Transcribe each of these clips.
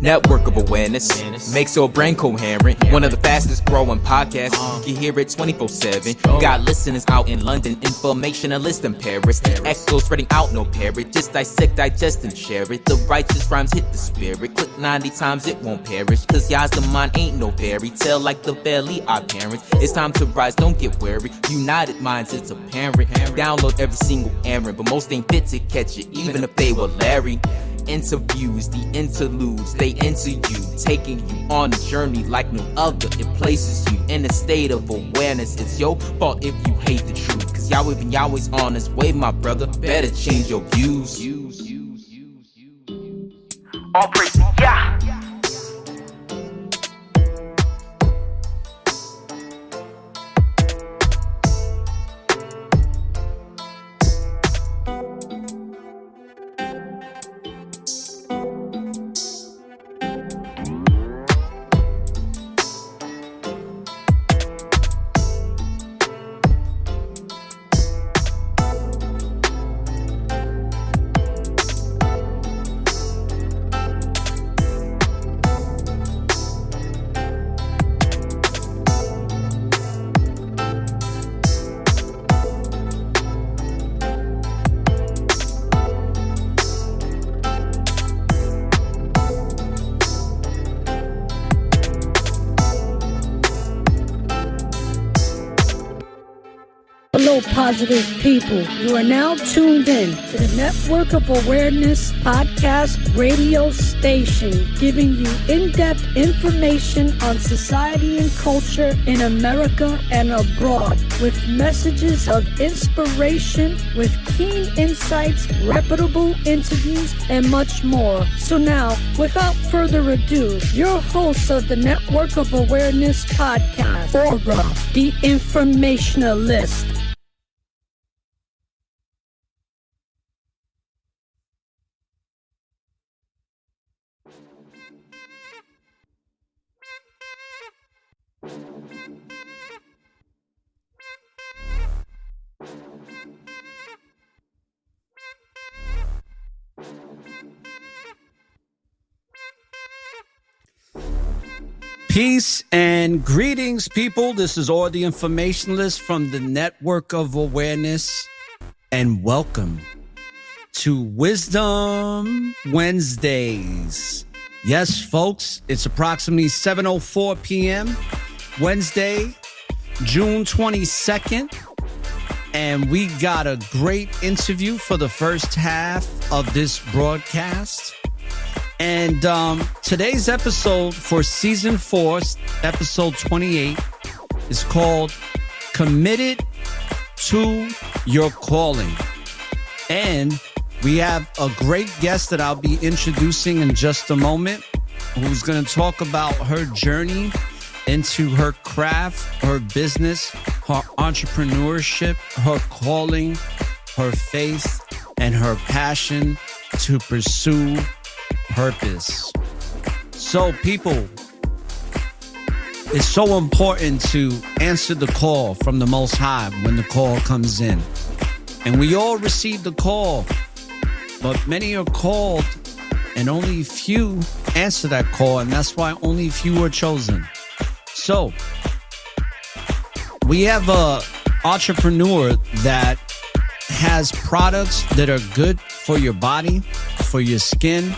network of awareness makes your brain coherent. One of the fastest growing podcasts. You can hear it 24/7. Got listeners out in London, informationalists in Paris. Echo spreading out, no parrot. Just dissect, digest, and share it. The righteous rhymes hit the spirit. Click 90 times, it won't perish. Cause y'all's the mind ain't no fairy tale like the valley our parents. It's time to rise, don't get wary. United minds, it's apparent. Download every single errand, but most ain't fit to catch it, even if they were Larry. Interviews, the interludes, they into you, taking you on a journey like no other. It places you in a state of awareness. It's your fault if you hate the truth, cause Yahweh and Yahweh's on his way, my brother. Better change your views. All praise, yeah. Hello, positive people. You are now tuned in to the Network of Awareness podcast radio station, giving you in-depth information on society and culture in America and abroad, with messages of inspiration, with keen insights, reputable interviews, and much more. So now, without further ado, your host of the Network of Awareness podcast, ORRA, the informationalist. Peace and greetings, people. This is Or the Informationalist from the Network of Awareness, and welcome to Wisdom Wednesdays. Yes, folks, it's approximately 7:04 p.m. Wednesday, June 22nd, and we got a great interview for the first half of this broadcast. And today's episode for season 4, episode 28, is called Committed to Your Calling. And we have a great guest that I'll be introducing in just a moment, who's going to talk about her journey into her craft, her business, her entrepreneurship, her calling, her faith, and her passion to pursue purpose. So, people, it's so important to answer the call from the Most High when the call comes in. And we all receive the call, but many are called and only few answer that call, and that's why only few are chosen. So, we have a entrepreneur that has products that are good for your body, for your skin,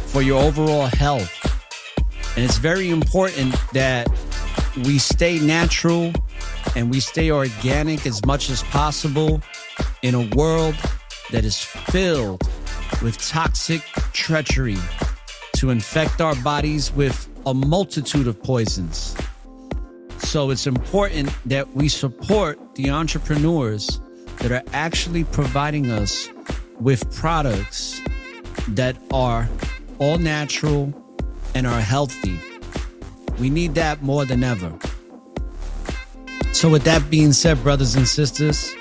for your overall health. And it's very important that we stay natural and we stay organic as much as possible in a world that is filled with toxic treachery to infect our bodies with a multitude of poisons. So it's important that we support the entrepreneurs that are actually providing us with products that are all natural and are healthy. We need that more than ever. So with that being said, brothers and sisters,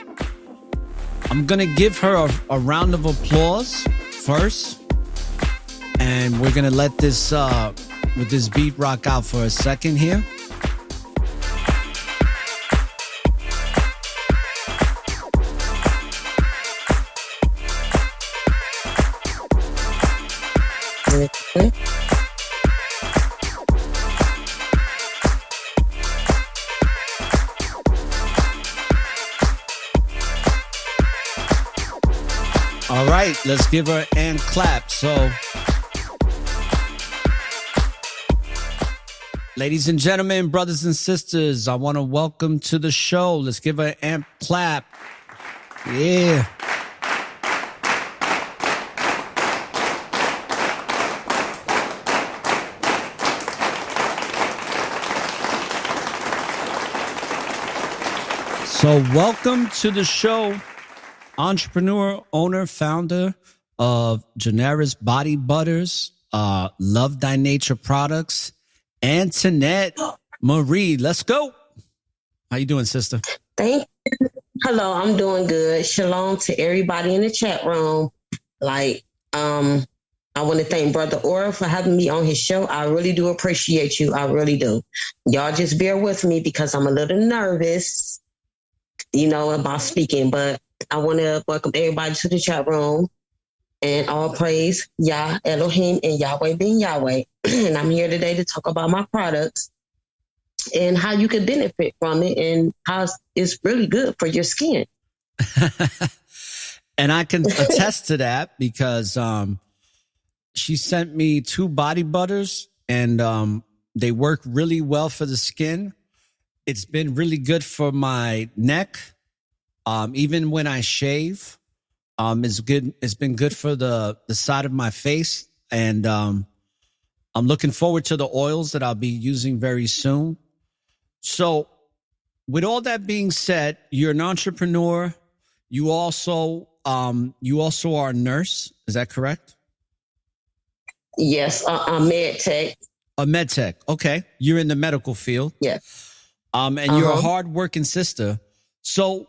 I'm going to give her a round of applause first. And we're going to let this, with this beat rock out for a second here. right, let's give her a hand clap. So, ladies and gentlemen, brothers and sisters, I want to welcome to the show. Let's give her an hand clap. Yeah. So welcome to the show, entrepreneur, owner, founder of Joneres Body Butters, Love Thy Nature Products, Antoinette Marie. Let's go. How you doing, sister? Thank you. Hello, I'm doing good. Shalom to everybody in the chat room. I want to thank Brother ORRA for having me on his show. I really do appreciate you. I really do. Y'all just bear with me because I'm a little nervous, about speaking, but I want to welcome everybody to the chat room, and all praise Yah Elohim and Yahweh being Yahweh. And I'm here today to talk about my products and how you can benefit from it and how it's really good for your skin. And I can attest to that because she sent me 2 body butters, and they work really well for the skin. It's been really good for my neck. Even when I shave, it's good. It's been good for the side of my face. And I'm looking forward to the oils that I'll be using very soon. So with all that being said, you're an entrepreneur. You also are a nurse. Is that correct? Yes, I'm med tech. A med tech. Okay. You're in the medical field. Yes. And you're a hardworking sister. So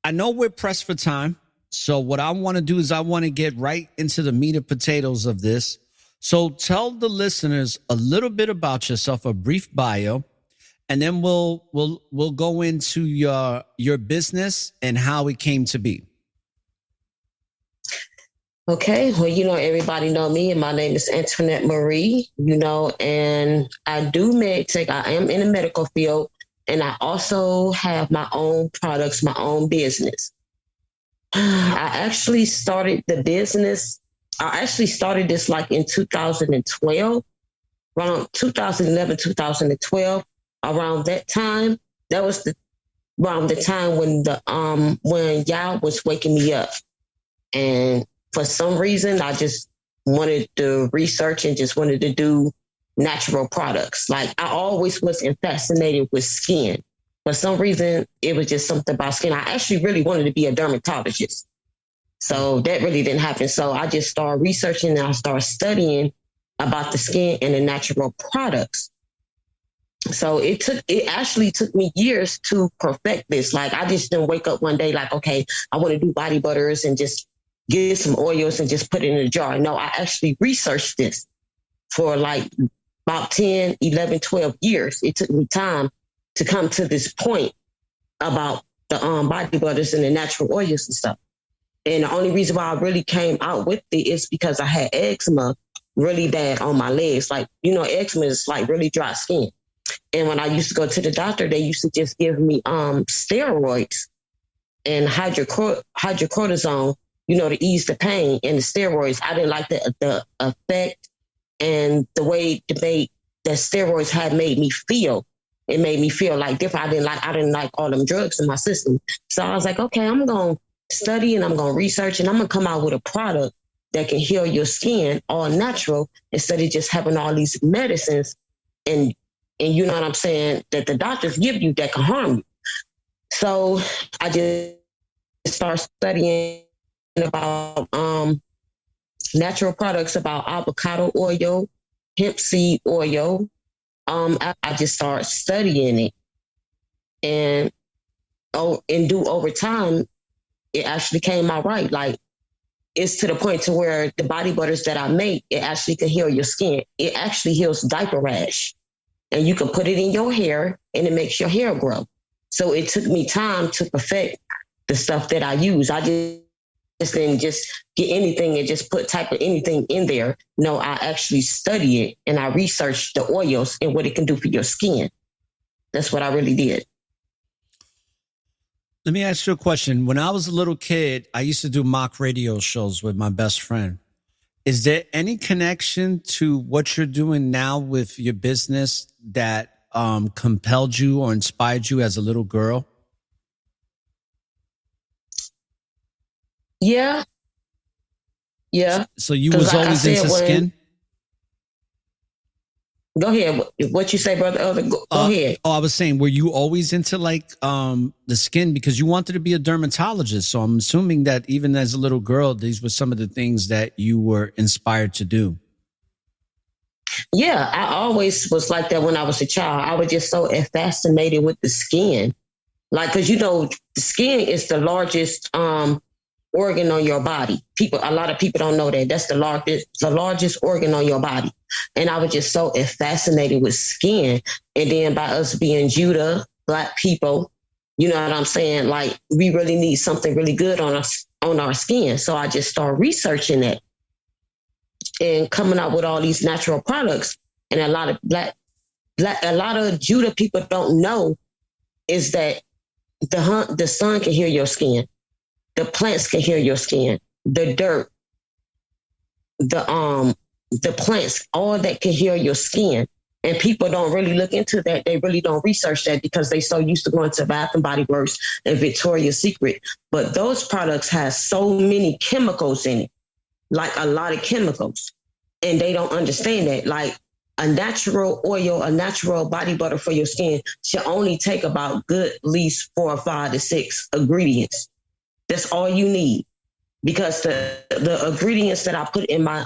I know we're pressed for time. So what I want to do is I want to get right into the meat and potatoes of this. So tell the listeners a little bit about yourself, a brief bio, and then we'll go into your business and how it came to be. Okay. Well, everybody know me, and my name is Antoinette Marie, and I do med tech. I am in the medical field, and I also have my own products, my own business. I actually started the business. I actually started this in 2012, around 2011, 2012, around that time. That was around the time when Yah was waking me up. And for some reason, I just wanted to research and just wanted to do natural products. I always was fascinated with skin. For some reason, it was just something about skin. I actually really wanted to be a dermatologist. So that really didn't happen. So I just started researching and I started studying about the skin and the natural products. So it actually took me years to perfect this. I just didn't wake up one day okay, I want to do body butters and just get some oils and just put it in a jar. No, I actually researched this for about 10, 11, 12 years. It took me time to come to this point about the body butters and the natural oils and stuff. And the only reason why I really came out with it is because I had eczema really bad on my legs. Eczema is really dry skin. And when I used to go to the doctor, they used to just give me steroids and hydrocortisone, to ease the pain, and the steroids. I didn't like the effect and the way that steroids had made me feel. It made me feel different. I didn't like all them drugs in my system. So I was like, okay, I'm going to study and I'm going to research and I'm going to come out with a product that can heal your skin all natural instead of just having all these medicines and you know what I'm saying, that the doctors give you that can harm you. So I just started studying about natural products, about avocado oil, hemp seed oil. I just started studying it, and over time, it actually came out right. It's to the point to where the body butters that I make, it actually can heal your skin. It actually heals diaper rash, and you can put it in your hair, and it makes your hair grow. So it took me time to perfect the stuff that I use. I just didn't just get anything and just type of anything in there. No, I actually study it and I researched the oils and what it can do for your skin. That's what I really did. Let me ask you a question. When I was a little kid, I used to do mock radio shows with my best friend. Is there any connection to what you're doing now with your business that compelled you or inspired you as a little girl? Yeah. So you was always into skin? Go ahead. What you say, brother? Go ahead. Oh, I was saying, were you always into like the skin because you wanted to be a dermatologist? So I'm assuming that even as a little girl, these were some of the things that you were inspired to do. Yeah, I always was like that when I was a child. I was just so fascinated with the skin. Like, because, the skin is the largest organ on your body. A lot of people don't know that. That's the largest organ on your body. And I was just so fascinated with skin. And then by us being Judah, Black people, you know what I'm saying? Like, we really need something really good on our skin. So I just started researching it and coming out with all these natural products. And a lot of Judah people don't know is that the sun can heal your skin. The plants can heal your skin. The dirt, the plants, all that can heal your skin. And people don't really look into that. They really don't research that because they so used to going to Bath and Body Works and Victoria's Secret. But those products have so many chemicals in it, like a lot of chemicals. And they don't understand that. Like a natural oil, a natural body butter for your skin should only take about good at least 4 or 5 to 6 ingredients. That's all you need, because the ingredients that I put in my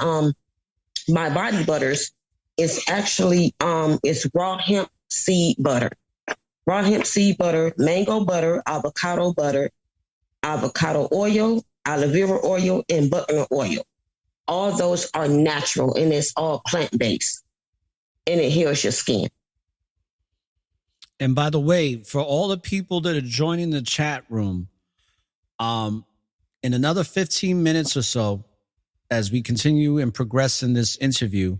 my body butters is actually it's raw hemp seed butter, mango butter, avocado oil, aloe vera oil, and butternut oil. All those are natural and it's all plant based, and it heals your skin. And by the way, for all the people that are joining the chat room, in another 15 minutes or so, as we continue and progress in this interview,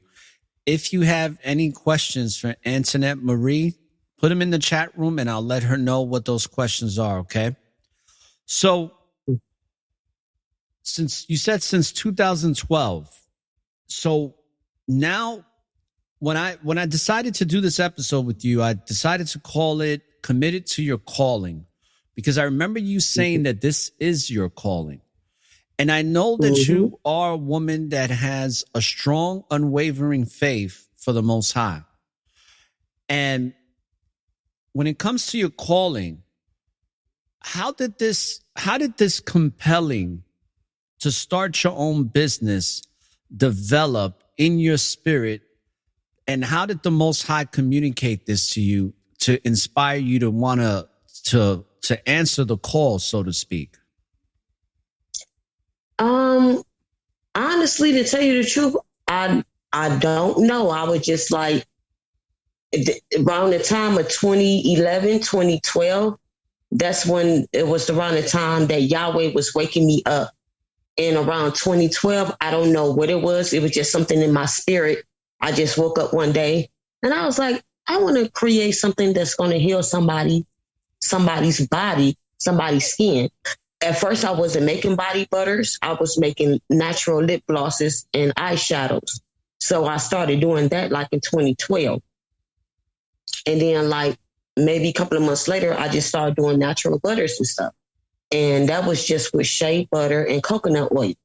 if you have any questions for Antoinette Marie, put them in the chat room and I'll let her know what those questions are. Okay. So since 2012, so now when I decided to do this episode with you, I decided to call it Committed to Your Calling. Because I remember you saying that this is your calling. And I know that you are a woman that has a strong, unwavering faith for the Most High. And when it comes to your calling, how did this compelling to start your own business develop in your spirit? And how did the Most High communicate this to you to inspire you to want to answer the call, so to speak? Honestly, to tell you the truth, I don't know. I was just like, around the time of 2011, 2012, that's when it was around the time that Yahweh was waking me up. And around 2012, I don't know what it was. It was just something in my spirit. I just woke up one day and I was like, I want to create something that's going to heal somebody's body, somebody's skin. At first, I wasn't making body butters. I was making natural lip glosses and eyeshadows. So I started doing that like in 2012. And then like maybe a couple of months later, I just started doing natural butters and stuff. And that was just with shea butter and coconut oil.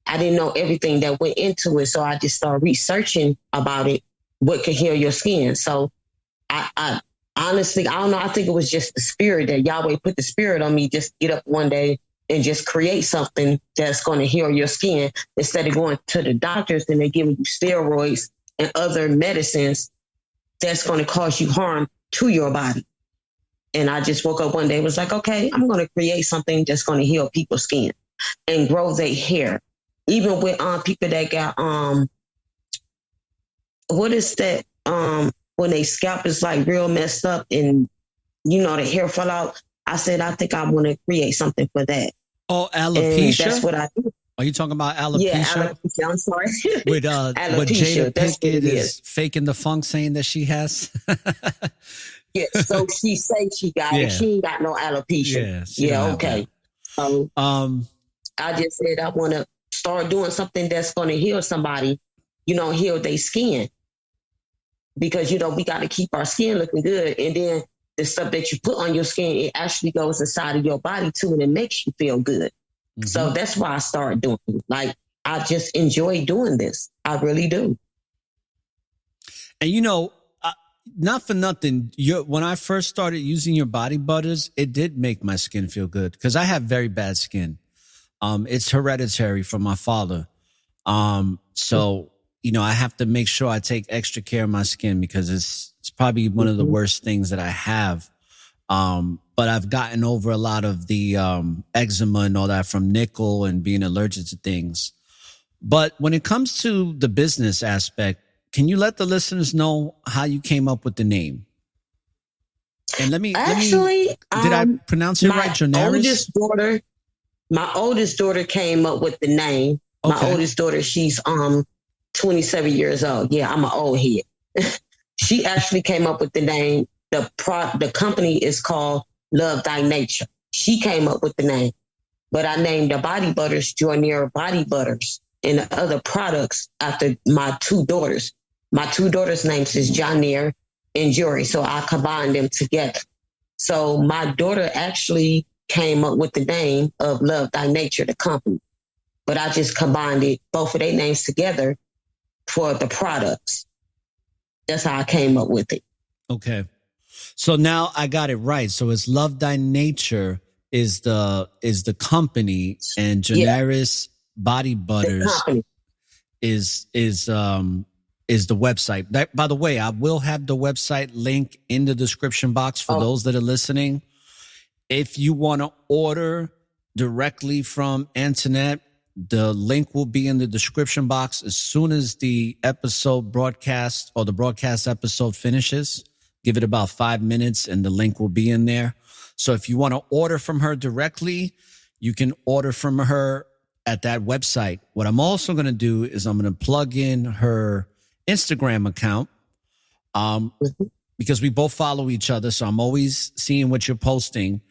I didn't know everything that went into it. So I just started researching about it, what could heal your skin. So I honestly, I don't know. I think it was just the spirit that Yahweh put the spirit on me. Just get up one day and just create something that's going to heal your skin instead of going to the doctors and they're giving you steroids and other medicines that's going to cause you harm to your body. And I just woke up one day and was like, okay, I'm going to create something that's going to heal people's skin and grow their hair. Even with people that got, what is that? When they scalp is like real messed up and, the hair fall out. I said, I think I want to create something for that. Oh, alopecia? And that's what I do. Are you talking about alopecia? Yeah, alopecia. I'm sorry. With alopecia, what Jada Pinkett is faking the funk saying that she has. Yeah, so she say she got it. Yeah. She ain't got no alopecia. Yeah. she don't Yeah, have okay. I just said I want to start doing something that's going to heal somebody, heal their skin. Because, we got to keep our skin looking good. And then the stuff that you put on your skin, it actually goes inside of your body too, and it makes you feel good. Mm-hmm. So that's why I started doing it. Like, I just enjoy doing this. I really do. And not for nothing, when I first started using your body butters, it did make my skin feel good because I have very bad skin. It's hereditary from my father. So I have to make sure I take extra care of my skin because it's probably one of the worst things that I have. But I've gotten over a lot of the eczema and all that from nickel and being allergic to things. But when it comes to the business aspect, can you let the listeners know how you came up with the name? And let me did I pronounce it right? Joneres? My oldest daughter came up with the name. Okay. My oldest daughter, she's 27 years old. Yeah, I'm an old head. She actually came up with the name. The company is called Love Thy Nature. She came up with the name. But I named the body butters Joneres Body Butters and the other products after my two daughters. My two daughters' names is Joneres and Jory. So I combined them together. So my daughter actually came up with the name of Love Thy Nature, the company. But I just combined both of their names together for the products. That's how I came up with it. Okay. So now I got it right. So it's Love Thy Nature is the company, and Joneres Body Butters is the website. That, by the way, I will have the website link in the description box for those that are listening. If you want to order directly from Antoinette, the link will be in the description box as soon as the episode broadcast or the broadcast episode finishes. Give it about 5 minutes and the link will be in there. So if you want to order from her directly, you can order from her at that website. What I'm also going to do is I'm going to plug in her Instagram account because we both follow each other. So I'm always seeing what you're posting.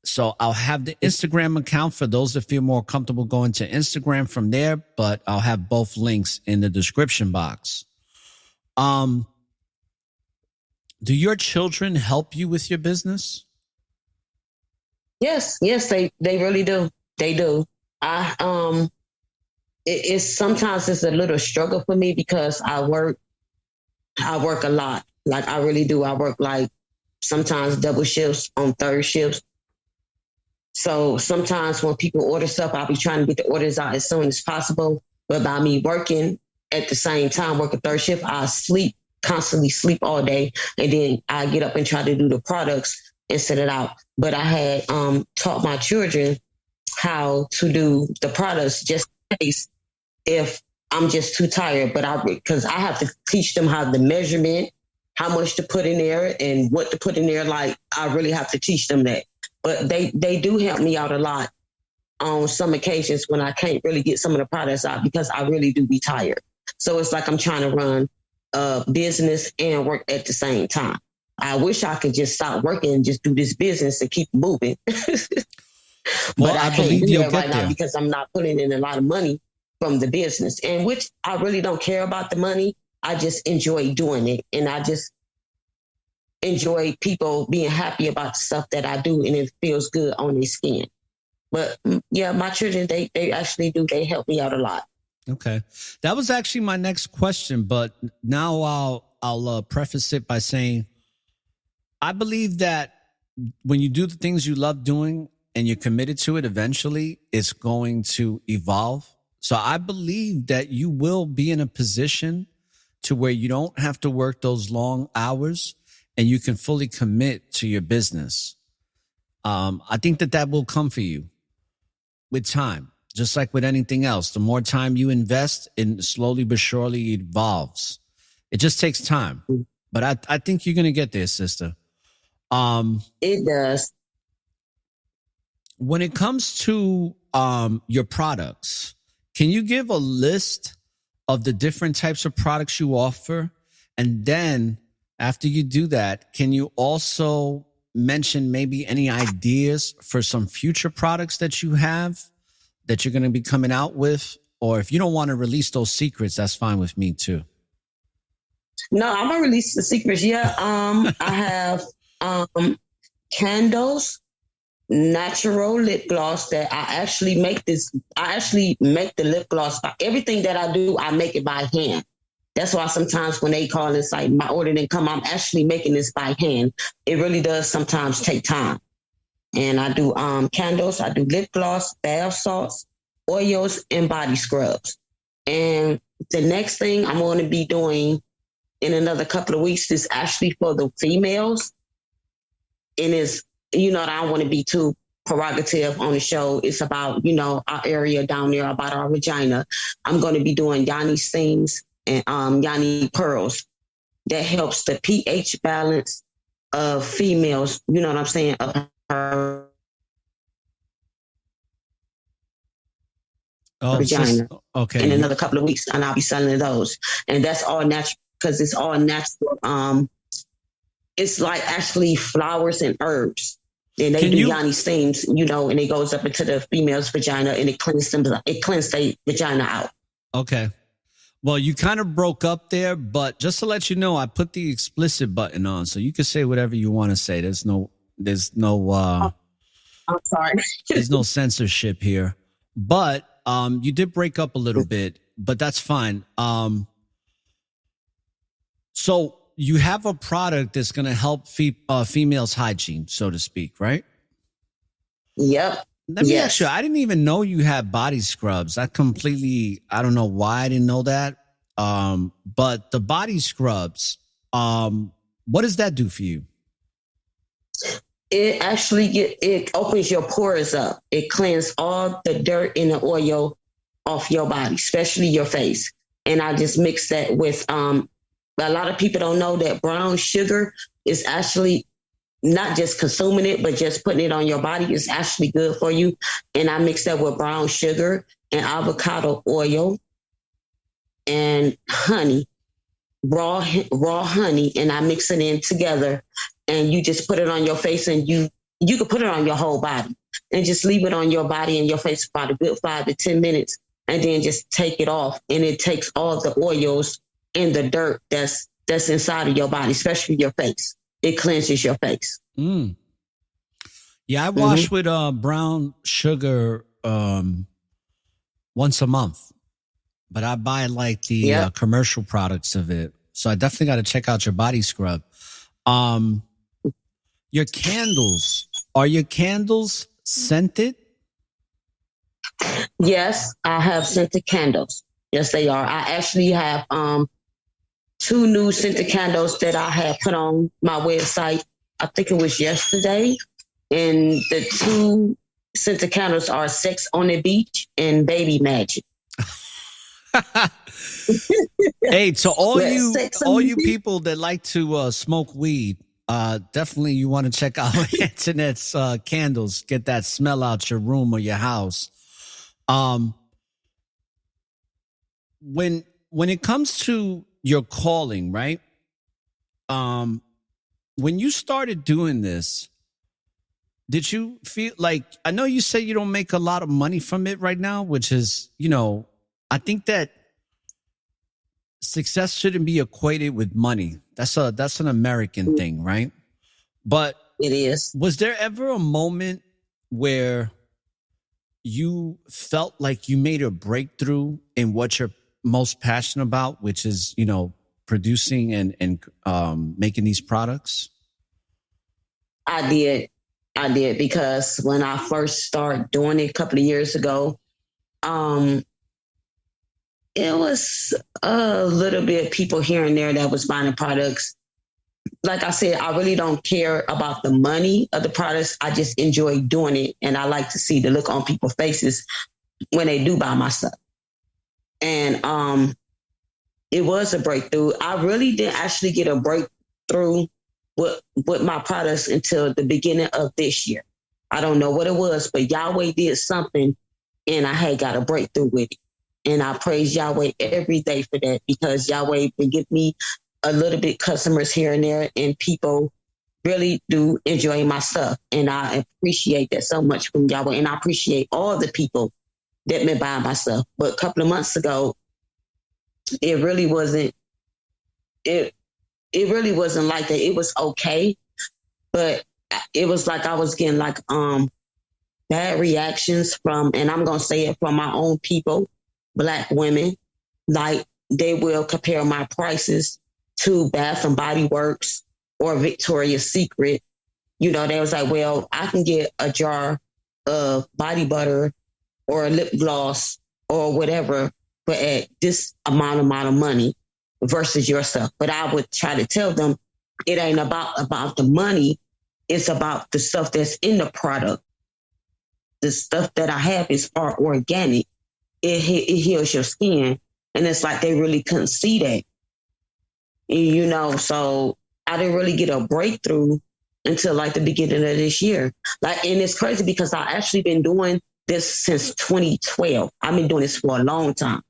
So I'll have the Instagram account for those that feel more comfortable going to Instagram from there, but I'll have both links in the description box. Do your children help you with your business? Yes, they really do. They do. Sometimes it's a little struggle for me because I work a lot. Like I really do. I work like sometimes double shifts on third shifts. So sometimes when people order stuff, I'll be trying to get the orders out as soon as possible. But by me working at the same time, working third shift, I constantly sleep all day. And then I get up and try to do the products and set it out. But I had taught my children how to do the products just in case if I'm just too tired. But because I have to teach them how the measurement, how much to put in there and what to put in there. Like I really have to teach them that. But they do help me out a lot on some occasions when I can't really get some of the products out because I really do be tired. So it's like I'm trying to run a business and work at the same time. I wish I could just stop working and just do this business and keep moving. But I can't do that right now because I'm not putting in a lot of money from the business, and which I really don't care about the money. I just enjoy doing it, and I just enjoy people being happy about the stuff that I do, and it feels good on their skin. But yeah, my children, they actually do. They help me out a lot. Okay. That was actually my next question, but now I'll preface it by saying, I believe that when you do the things you love doing and you're committed to it, eventually it's going to evolve. So I believe that you will be in a position to where you don't have to work those long hours and you can fully commit to your business. I think that will come for you with time, just like with anything else. The more time you invest in, slowly but surely it evolves. It just takes time. But I think you're going to get there, sister. It does. When it comes to your products, can you give a list of the different types of products you offer? And then After you do that, can you also mention maybe any ideas for some future products that you have that you're going to be coming out with? Or if you don't want to release those secrets, that's fine with me too. No, I'm gonna release the secrets. Yeah, I have candles, natural lip gloss that I actually make this. I actually make the lip gloss. Everything that I do, I make it by hand. That's why sometimes when they call, it's like my order didn't come. I'm actually making this by hand. It really does sometimes take time. And I do candles. I do lip gloss, bath salts, oils, and body scrubs. And the next thing I'm going to be doing in another couple of weeks is actually for the females. And it's, I don't want to be too prerogative on the show. It's about, our area down there, about our vagina. I'm going to be doing Yanni steams and Yanni pearls. That helps the pH balance of females, you know what I'm saying, of her vagina. Okay. In another couple of weeks, and I'll be selling those. And that's all natural, because it's all natural. It's like actually flowers and herbs. And they do Yanni steams, and it goes up into the female's vagina and it cleanses their vagina out. Okay. Well, you kind of broke up there, but just to let you know, I put the explicit button on, so you can say whatever you want to say. There's no I'm sorry. There's no censorship here. But you did break up a little bit, but that's fine. So you have a product that's going to help females' hygiene, so to speak, right? Yep. Let me ask you, I didn't even know you had body scrubs. I don't know why I didn't know that. But the body scrubs, what does that do for you? It actually it opens your pores up. It cleans all the dirt and the oil off your body, especially your face. And I just mix that with, a lot of people don't know that brown sugar is actually not just consuming it, but just putting it on your body is actually good for you. And I mix that with brown sugar and avocado oil and honey, raw honey, and I mix it in together. And you just put it on your face, and you can put it on your whole body and just leave it on your body and your face for about a good 5 to 10 minutes, and then just take it off. And it takes all the oils and the dirt that's inside of your body, especially your face. It cleanses your face. Mm. Yeah, I wash with brown sugar once a month, but I buy like the commercial products of it. So I definitely got to check out your body scrub. Your candles, are your candles scented? Yes, I have scented candles. Yes, they are. I actually have 2 new scented candles that I have put on my website. I think it was yesterday. And the 2 scented candles are Sex on the Beach and Baby Magic. Hey, so all you people that like to smoke weed, definitely you want to check out Antoinette's candles. Get that smell out your room or your house. When it comes to your calling, right? When you started doing this, did you feel like, I know you say you don't make a lot of money from it right now, which is, I think that success shouldn't be equated with money. That's an American thing, right? But it is. Was there ever a moment where you felt like you made a breakthrough in what you're most passionate about, which is, producing and making these products? I did, because when I first started doing it a couple of years ago, it was a little bit of people here and there that was buying the products. Like I said, I really don't care about the money of the products. I just enjoy doing it. And I like to see the look on people's faces when they do buy my stuff. And it was a breakthrough. I really didn't actually get a breakthrough with my products until the beginning of this year. I don't know what it was, but Yahweh did something and I had got a breakthrough with it. And I praise Yahweh every day for that, because Yahweh been giving me a little bit customers here and there, and people really do enjoy my stuff. And I appreciate that so much from y'all. And I appreciate all the people that been buying my stuff. But a couple of months ago, it really wasn't like that. It was okay, but it was like I was getting like bad reactions from, and I'm gonna say it, from my own people, Black women. Like, they will compare my prices to Bath and Body Works or Victoria's Secret. You know, they was like, well, I can get a jar of body butter or a lip gloss or whatever, but at this amount of money versus your stuff. But I would try to tell them it ain't about the money. It's about the stuff that's in the product. The stuff that I have is all organic. It heals your skin. And it's like they really couldn't see that. You know, so I didn't really get a breakthrough until like the beginning of this year. Like, and it's crazy because I actually been doing this since 2012. I've been doing this for a long time.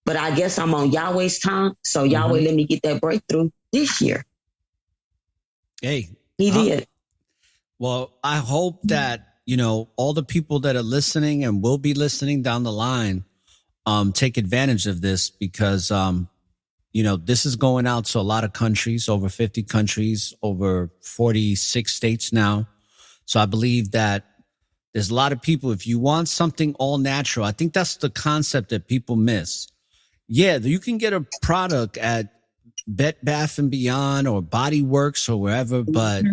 But I guess I'm on Yahweh's time. So Yahweh let me get that breakthrough this year. Hey. He did. Well, I hope that, you know, all the people that are listening and will be listening down the line take advantage of this, because you know, this is going out to a lot of countries, over 50 countries, over 46 states now. So I believe that there's a lot of people, if you want something all natural, I think that's the concept that people miss. Yeah, you can get a product at Bed Bath and Beyond or Body Works or wherever, but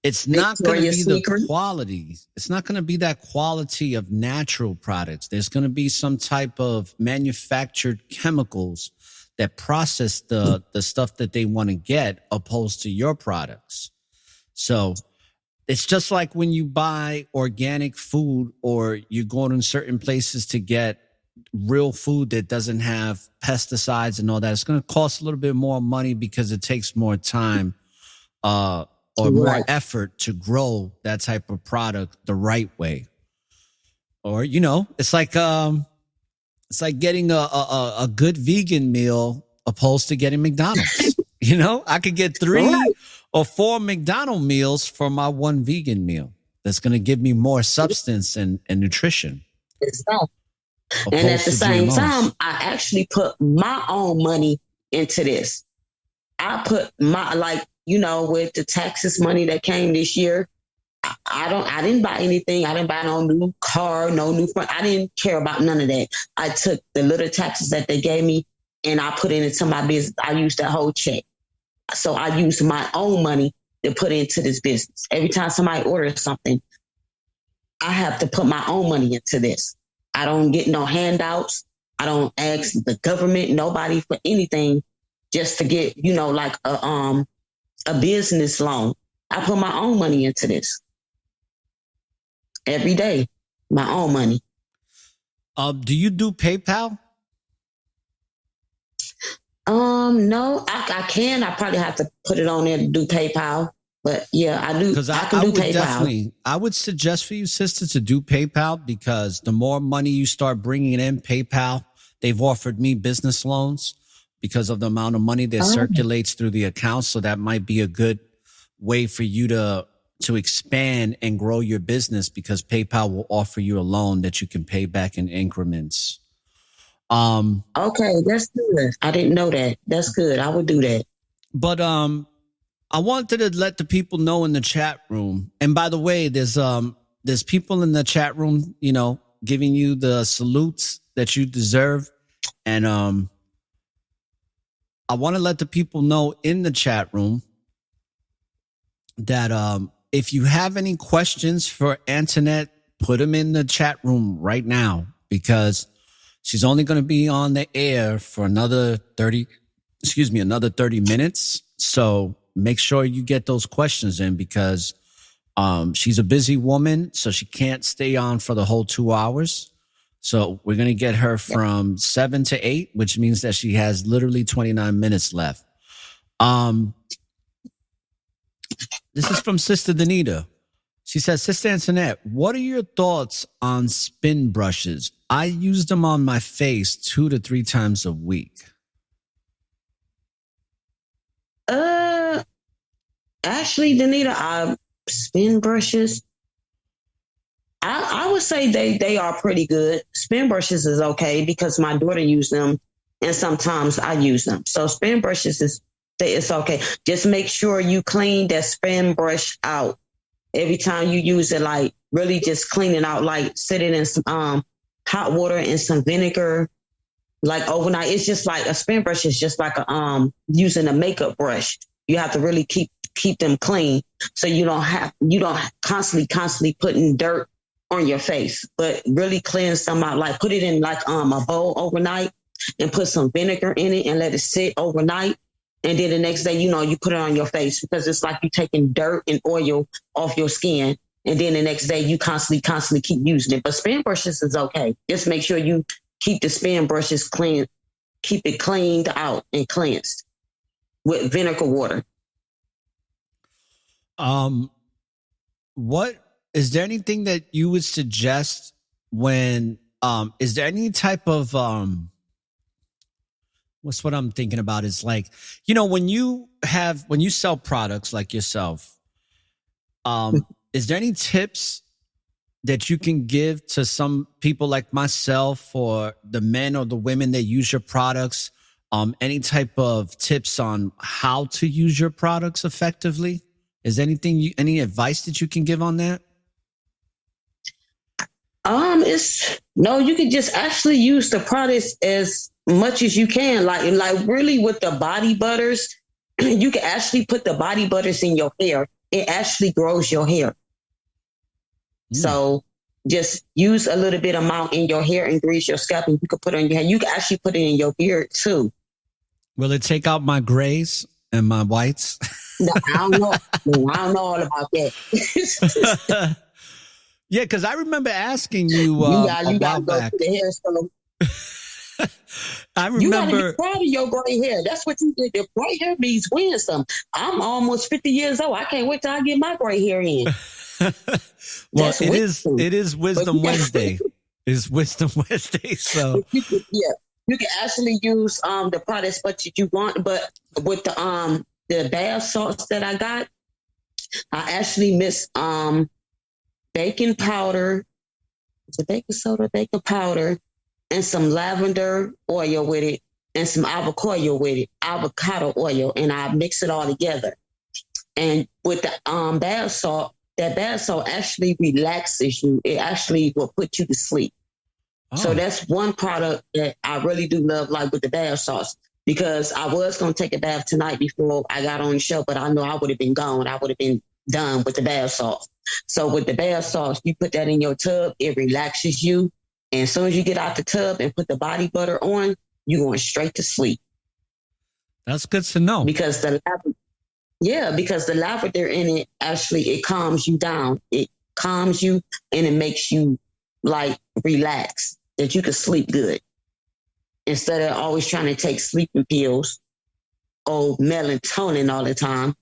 it's not going to be the quality. It's not going to be that quality of natural products. There's going to be some type of manufactured chemicals that process the stuff that they want to get, opposed to your products. So it's just like when you buy organic food, or you go in certain places to get real food that doesn't have pesticides and all that. It's going to cost a little bit more money because it takes more time or more effort to grow that type of product the right way. Or, you know, it's like getting a good vegan meal opposed to getting McDonald's. You know, I could get 3 or 4 McDonald's meals for my one vegan meal. That's going to give me more substance and nutrition. And at the same time, I actually put my own money into this. I put my, like, you know, with the taxes money that came this year, I didn't buy anything. I didn't buy no new car, no new front. I didn't care about none of that. I took the little taxes that they gave me and I put it into my business. I used that whole check. So I used my own money to put into this business. Every time somebody orders something, I have to put my own money into this. I don't get no handouts. I don't ask the government, nobody for anything, just to get, you know, like a business loan. I put my own money into this every day, my own money. Do you do PayPal? No, I can. I probably have to put it on there to do PayPal. But yeah, I do. Because I can do PayPal. I would suggest for you, sister, to do PayPal, because the more money you start bringing in PayPal, they've offered me business loans because of the amount of money that circulates through the account. So that might be a good way for you to expand and grow your business, because PayPal will offer you a loan that you can pay back in increments. Okay, that's good. I didn't know that. That's good. I would do that. But I wanted to let the people know in the chat room. And by the way, there's people in the chat room, you know, giving you the salutes that you deserve. And I want to let the people know in the chat room that if you have any questions for Antoinette, put them in the chat room right now, because she's only going to be on the air for another 30 minutes. So make sure you get those questions in, because she's a busy woman, so she can't stay on for the whole 2 hours. So we're going to get her from 7 to 8, which means that she has literally 29 minutes left. This is from Sister Danita. She says, Sister Antoinette, what are your thoughts on spin brushes? I use them on my face 2 to 3 times a week. Actually, Danita, spin brushes, I would say they are pretty good. Spin brushes is okay because my daughter used them and sometimes I use them. So spin brushes it's okay. Just make sure you clean that spin brush out every time you use it. Like really just clean it out. Like sit it in some hot water and some vinegar. Like overnight. It's just like a spin brush is just like using a makeup brush. You have to really keep them clean so you don't constantly putting dirt on your face, but really cleanse them out. Like put it in like a bowl overnight and put some vinegar in it and let it sit overnight. And then the next day, you put it on your face because it's like you taking dirt and oil off your skin. And then the next day you constantly keep using it. But spin brushes is okay. Just make sure you keep the spin brushes clean, keep it cleaned out and cleansed with vinegar water. What is there anything that you would suggest when is there any type of what's what I'm thinking about is like, when you sell products like yourself, is there any tips that you can give to some people like myself or the men or the women that use your products? Any type of tips on how to use your products effectively? Is there any advice that you can give on that? You can just actually use the products as much as you can. Like really with the body butters, you can actually put the body butters in your hair. It actually grows your hair. So just use a little bit amount in your hair and grease your scalp, and you can put it on your hair. You can actually put it in your beard too. Will it take out my grays and my whites? No, I don't know. No, I don't know all about that. Yeah, because I remember asking you, you a gotta while go back. to the hair salon. I remember. You gotta be proud of your gray hair. That's what you did. The gray hair means winning some. I'm almost 50 years old. I can't wait till I get my gray hair in. Well, it is Wisdom Wednesday. It's Wisdom Wednesday. So you can actually use the products but you want. But with the bath salts that I got, I actually mix baking powder, the baking soda, baking powder, and some lavender oil with it, and some avocado oil, and I mix it all together. And with the bath salt, that bath salt actually relaxes you. It actually will put you to sleep. Oh. So that's one product that I really do love, like with the bath salts, because I was going to take a bath tonight before I got on the show, but I know I would have been gone. I would have been done with the bath salts. So with the bath salts, you put that in your tub, it relaxes you. And as soon as you get out the tub and put the body butter on, you're going straight to sleep. That's good to know. Because the lavender in it, actually, it calms you down. It calms you and it makes you like relax, that you can sleep good. Instead of always trying to take sleeping pills or melatonin all the time,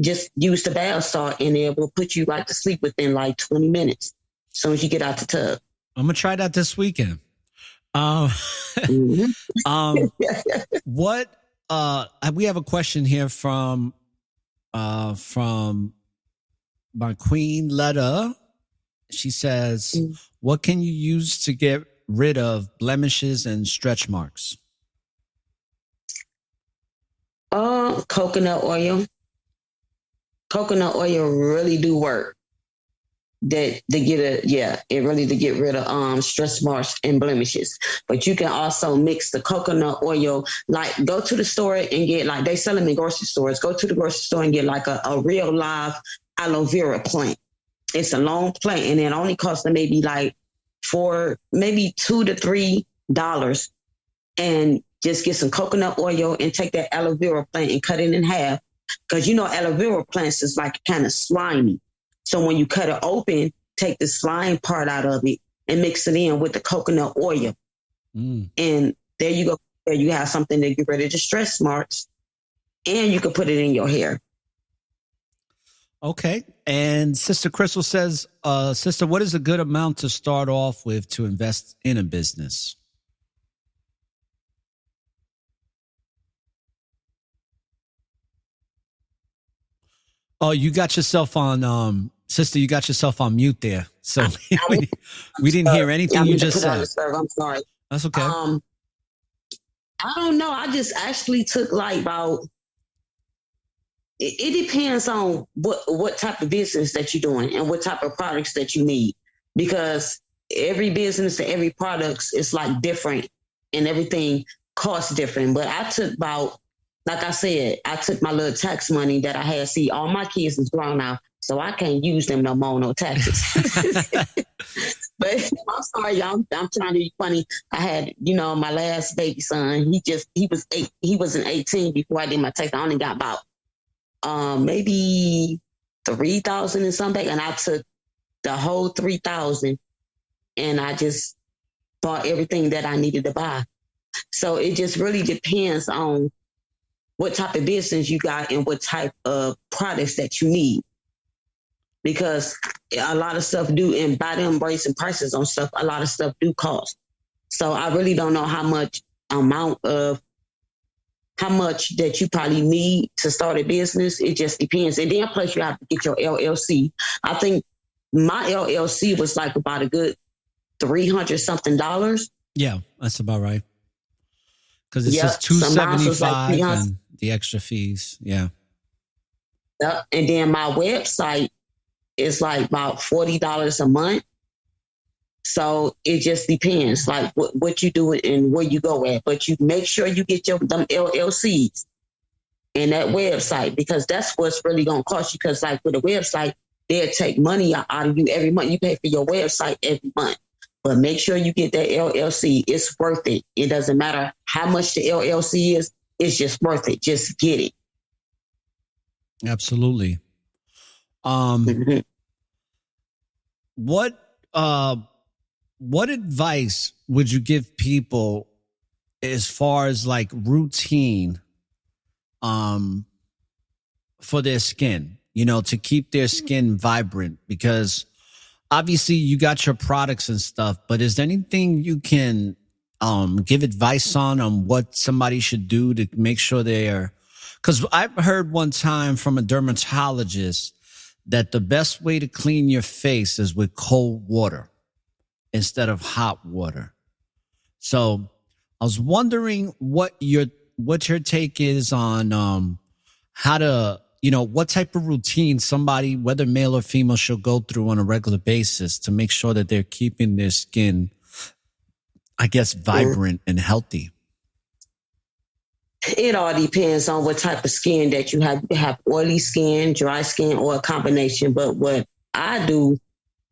just use the bath salt and it will put you like to sleep within like 20 minutes as soon as you get out the tub. I'm going to try that this weekend. Mm-hmm. We have a question here from my queen, Letta. She says, what can you use to get rid of blemishes and stretch marks? Coconut oil. Coconut oil really do work. It really to get rid of stretch marks and blemishes. But you can also mix the coconut oil. Like go to the store and get, like they sell them in grocery stores. Go to the grocery store and get like a real live aloe vera plant. It's a long plant and it only costs them maybe like $2 to $3, and just get some coconut oil and take that aloe vera plant and cut it in half. Because aloe vera plants is like kind of slimy. So when you cut it open, take the slime part out of it and mix it in with the coconut oil. And there you go. There you have something to get rid of the stretch marks, and you can put it in your hair. Okay. And Sister Crystal says, Sister, what is a good amount to start off with to invest in a business? Oh, you got yourself on, sister, you got yourself on mute there. So we didn't hear anything you just said. I'm sorry. That's okay. I don't know. I just actually took like about, it depends on what type of business that you're doing and what type of products that you need. Because every business and every product is like different and everything costs different. But I took about, like I said, I took my little tax money that I had. See, all my kids is grown now, so I can't use them no more, no taxes. But I'm sorry, y'all. I'm trying to be funny. I had, my last baby son. He was in 18 before I did my tax. I only got about maybe 3,000 and something, and I took the whole 3,000, and I just bought everything that I needed to buy. So it just really depends on what type of business you got and what type of products that you need. Because a lot of stuff do, and by them raising prices on stuff, a lot of stuff do cost. So I really don't know how much that you probably need to start a business. It just depends. And then plus you have to get your LLC. I think my LLC was like about a good $300 something. Yeah, that's about right. Because it's just $275 like and the extra fees. Yeah. Yep. And then my website is like about $40 a month. So it just depends, like what you do and where you go at. But you make sure you get them LLCs and that website, because that's what's really going to cost you. Because like with a website, they'll take money out of you every month. You pay for your website every month. But make sure you get that LLC. It's worth it. It doesn't matter how much the LLC is. It's just worth it. Just get it. Absolutely. What advice would you give people as far as like routine for their skin, to keep their skin vibrant? Because obviously you got your products and stuff, but is there anything you can give advice on what somebody should do to make sure because I've heard one time from a dermatologist that the best way to clean your face is with cold water instead of hot water. So I was wondering what your take is on how to, what type of routine somebody, whether male or female, should go through on a regular basis to make sure that they're keeping their skin, I guess, vibrant and healthy. It all depends on what type of skin that you have. You have oily skin, dry skin, or a combination. But what I do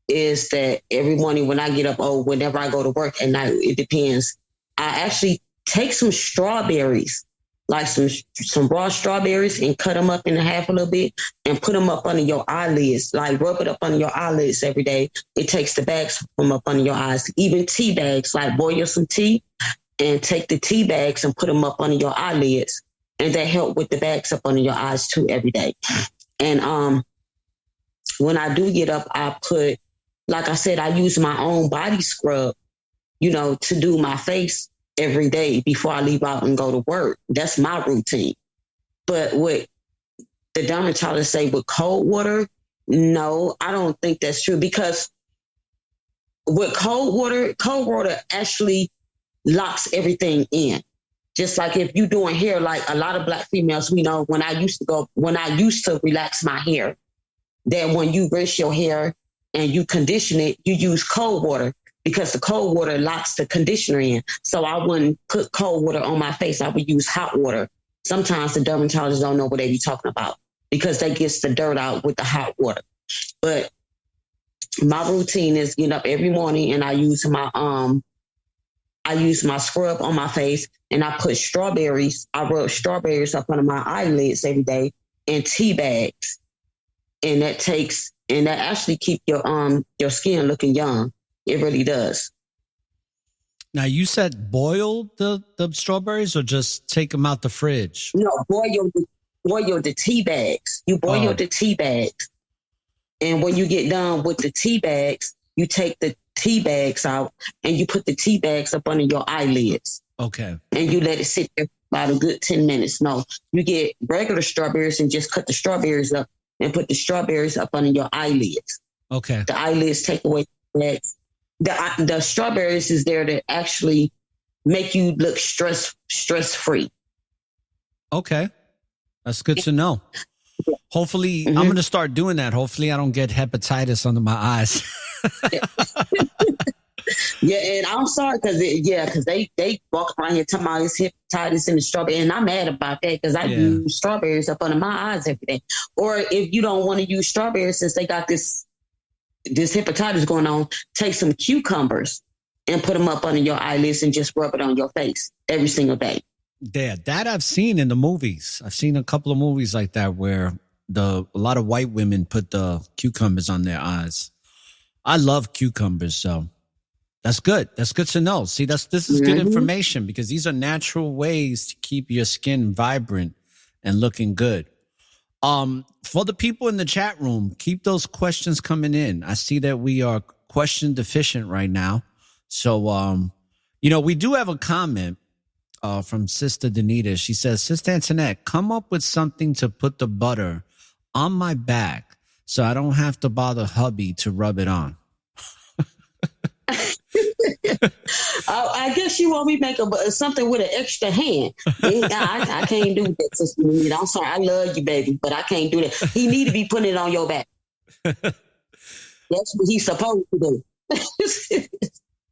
is that every morning when I get up, whenever I go to work at night, it depends. I actually take some strawberries, like some raw strawberries, and cut them up in half a little bit and put them up under your eyelids. Like rub it up under your eyelids every day. It takes the bags from up under your eyes. Even tea bags, like boil some tea and take the tea bags and put them up under your eyelids. And that help with the bags up under your eyes too every day. And when I do get up, I put, like I said, I use my own body scrub, to do my face every day before I leave out and go to work. That's my routine. But what the dermatologist say with cold water, no, I don't think that's true, because with cold water actually locks everything in. Just like if you're doing hair, like a lot of Black females, we know when I used to relax my hair, that when you rinse your hair and you condition it, you use cold water, because the cold water locks the conditioner in. So I wouldn't put cold water on my face. I would use hot water. Sometimes the dermatologists don't know what they be talking about, because they get the dirt out with the hot water. But my routine is get up every morning and I use my scrub on my face, and I put strawberries. I rub strawberries up under my eyelids every day, and tea bags. And that actually keep your skin looking young. It really does. Now, you said boil the strawberries or just take them out the fridge? No, boil the tea bags. You boil the tea bags. And when you get done with the tea bags, you take the tea bags out and you put the tea bags up under your eyelids. Okay. And you let it sit there about a good 10 minutes. No, you get regular strawberries and just cut the strawberries up and put the strawberries up under your eyelids. Okay. The eyelids take away that. The strawberries is there to actually make you look stress free. Okay. That's good to know. Hopefully, I'm going to start doing that. Hopefully, I don't get hepatitis under my eyes. Yeah, and I'm sorry because they walk around here talking about this hepatitis and the strawberry, and I'm mad about that because I use strawberries up under my eyes every day. Or if you don't want to use strawberries since they got this hepatitis going on, take some cucumbers and put them up under your eyelids and just rub it on your face every single day. Yeah, that I've seen in the movies. I've seen a couple of movies like that where a lot of white women put the cucumbers on their eyes. I love cucumbers, so that's good. That's good to know. See, this is good information because these are natural ways to keep your skin vibrant and looking good. For the people in the chat room, keep those questions coming in. I see that we are question deficient right now. So, we do have a comment from Sister Danita. She says, Sister Antoinette, come up with something to put the butter on my back so I don't have to bother hubby to rub it on. I guess you want me to make something with an extra hand. I can't do that, Sister Danita. I'm sorry. I love you, baby, but I can't do that. He need to be putting it on your back. That's what he's supposed to do.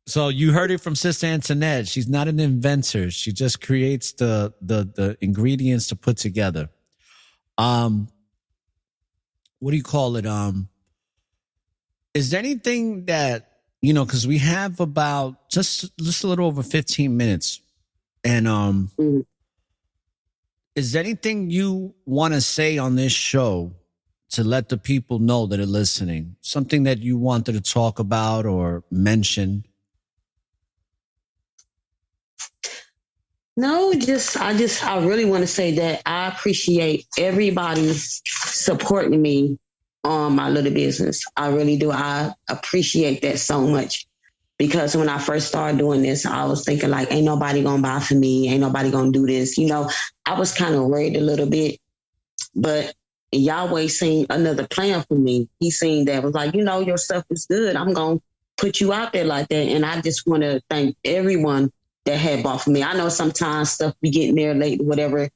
So you heard it from Sister Antoinette. She's not an inventor. She just creates the ingredients to put together. What do you call it? Is there anything that, because we have about just a little over 15 minutes. And is there anything you want to say on this show to let the people know that are listening? Something that you wanted to talk about or mention? No, I really want to say that I appreciate everybody supporting me on my little business. I really do. I appreciate that so much because when I first started doing this, I was thinking like, ain't nobody going to buy for me. Ain't nobody going to do this. I was kind of worried a little bit, but Yahweh seen another plan for me. He seen that was like, your stuff is good. I'm going to put you out there like that. And I just want to thank everyone that had bought for me. I know sometimes stuff be getting there late, whatever,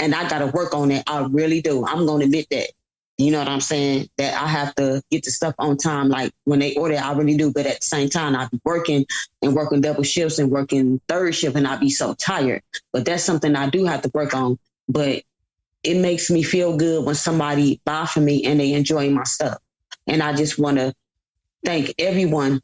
and I got to work on it. I really do. I'm going to admit that. You know what I'm saying? That I have to get the stuff on time. Like when they order, I really do. But at the same time, I be working double shifts and working third shift, and I be so tired. But that's something I do have to work on. But it makes me feel good when somebody buy for me and they enjoy my stuff. And I just want to thank everyone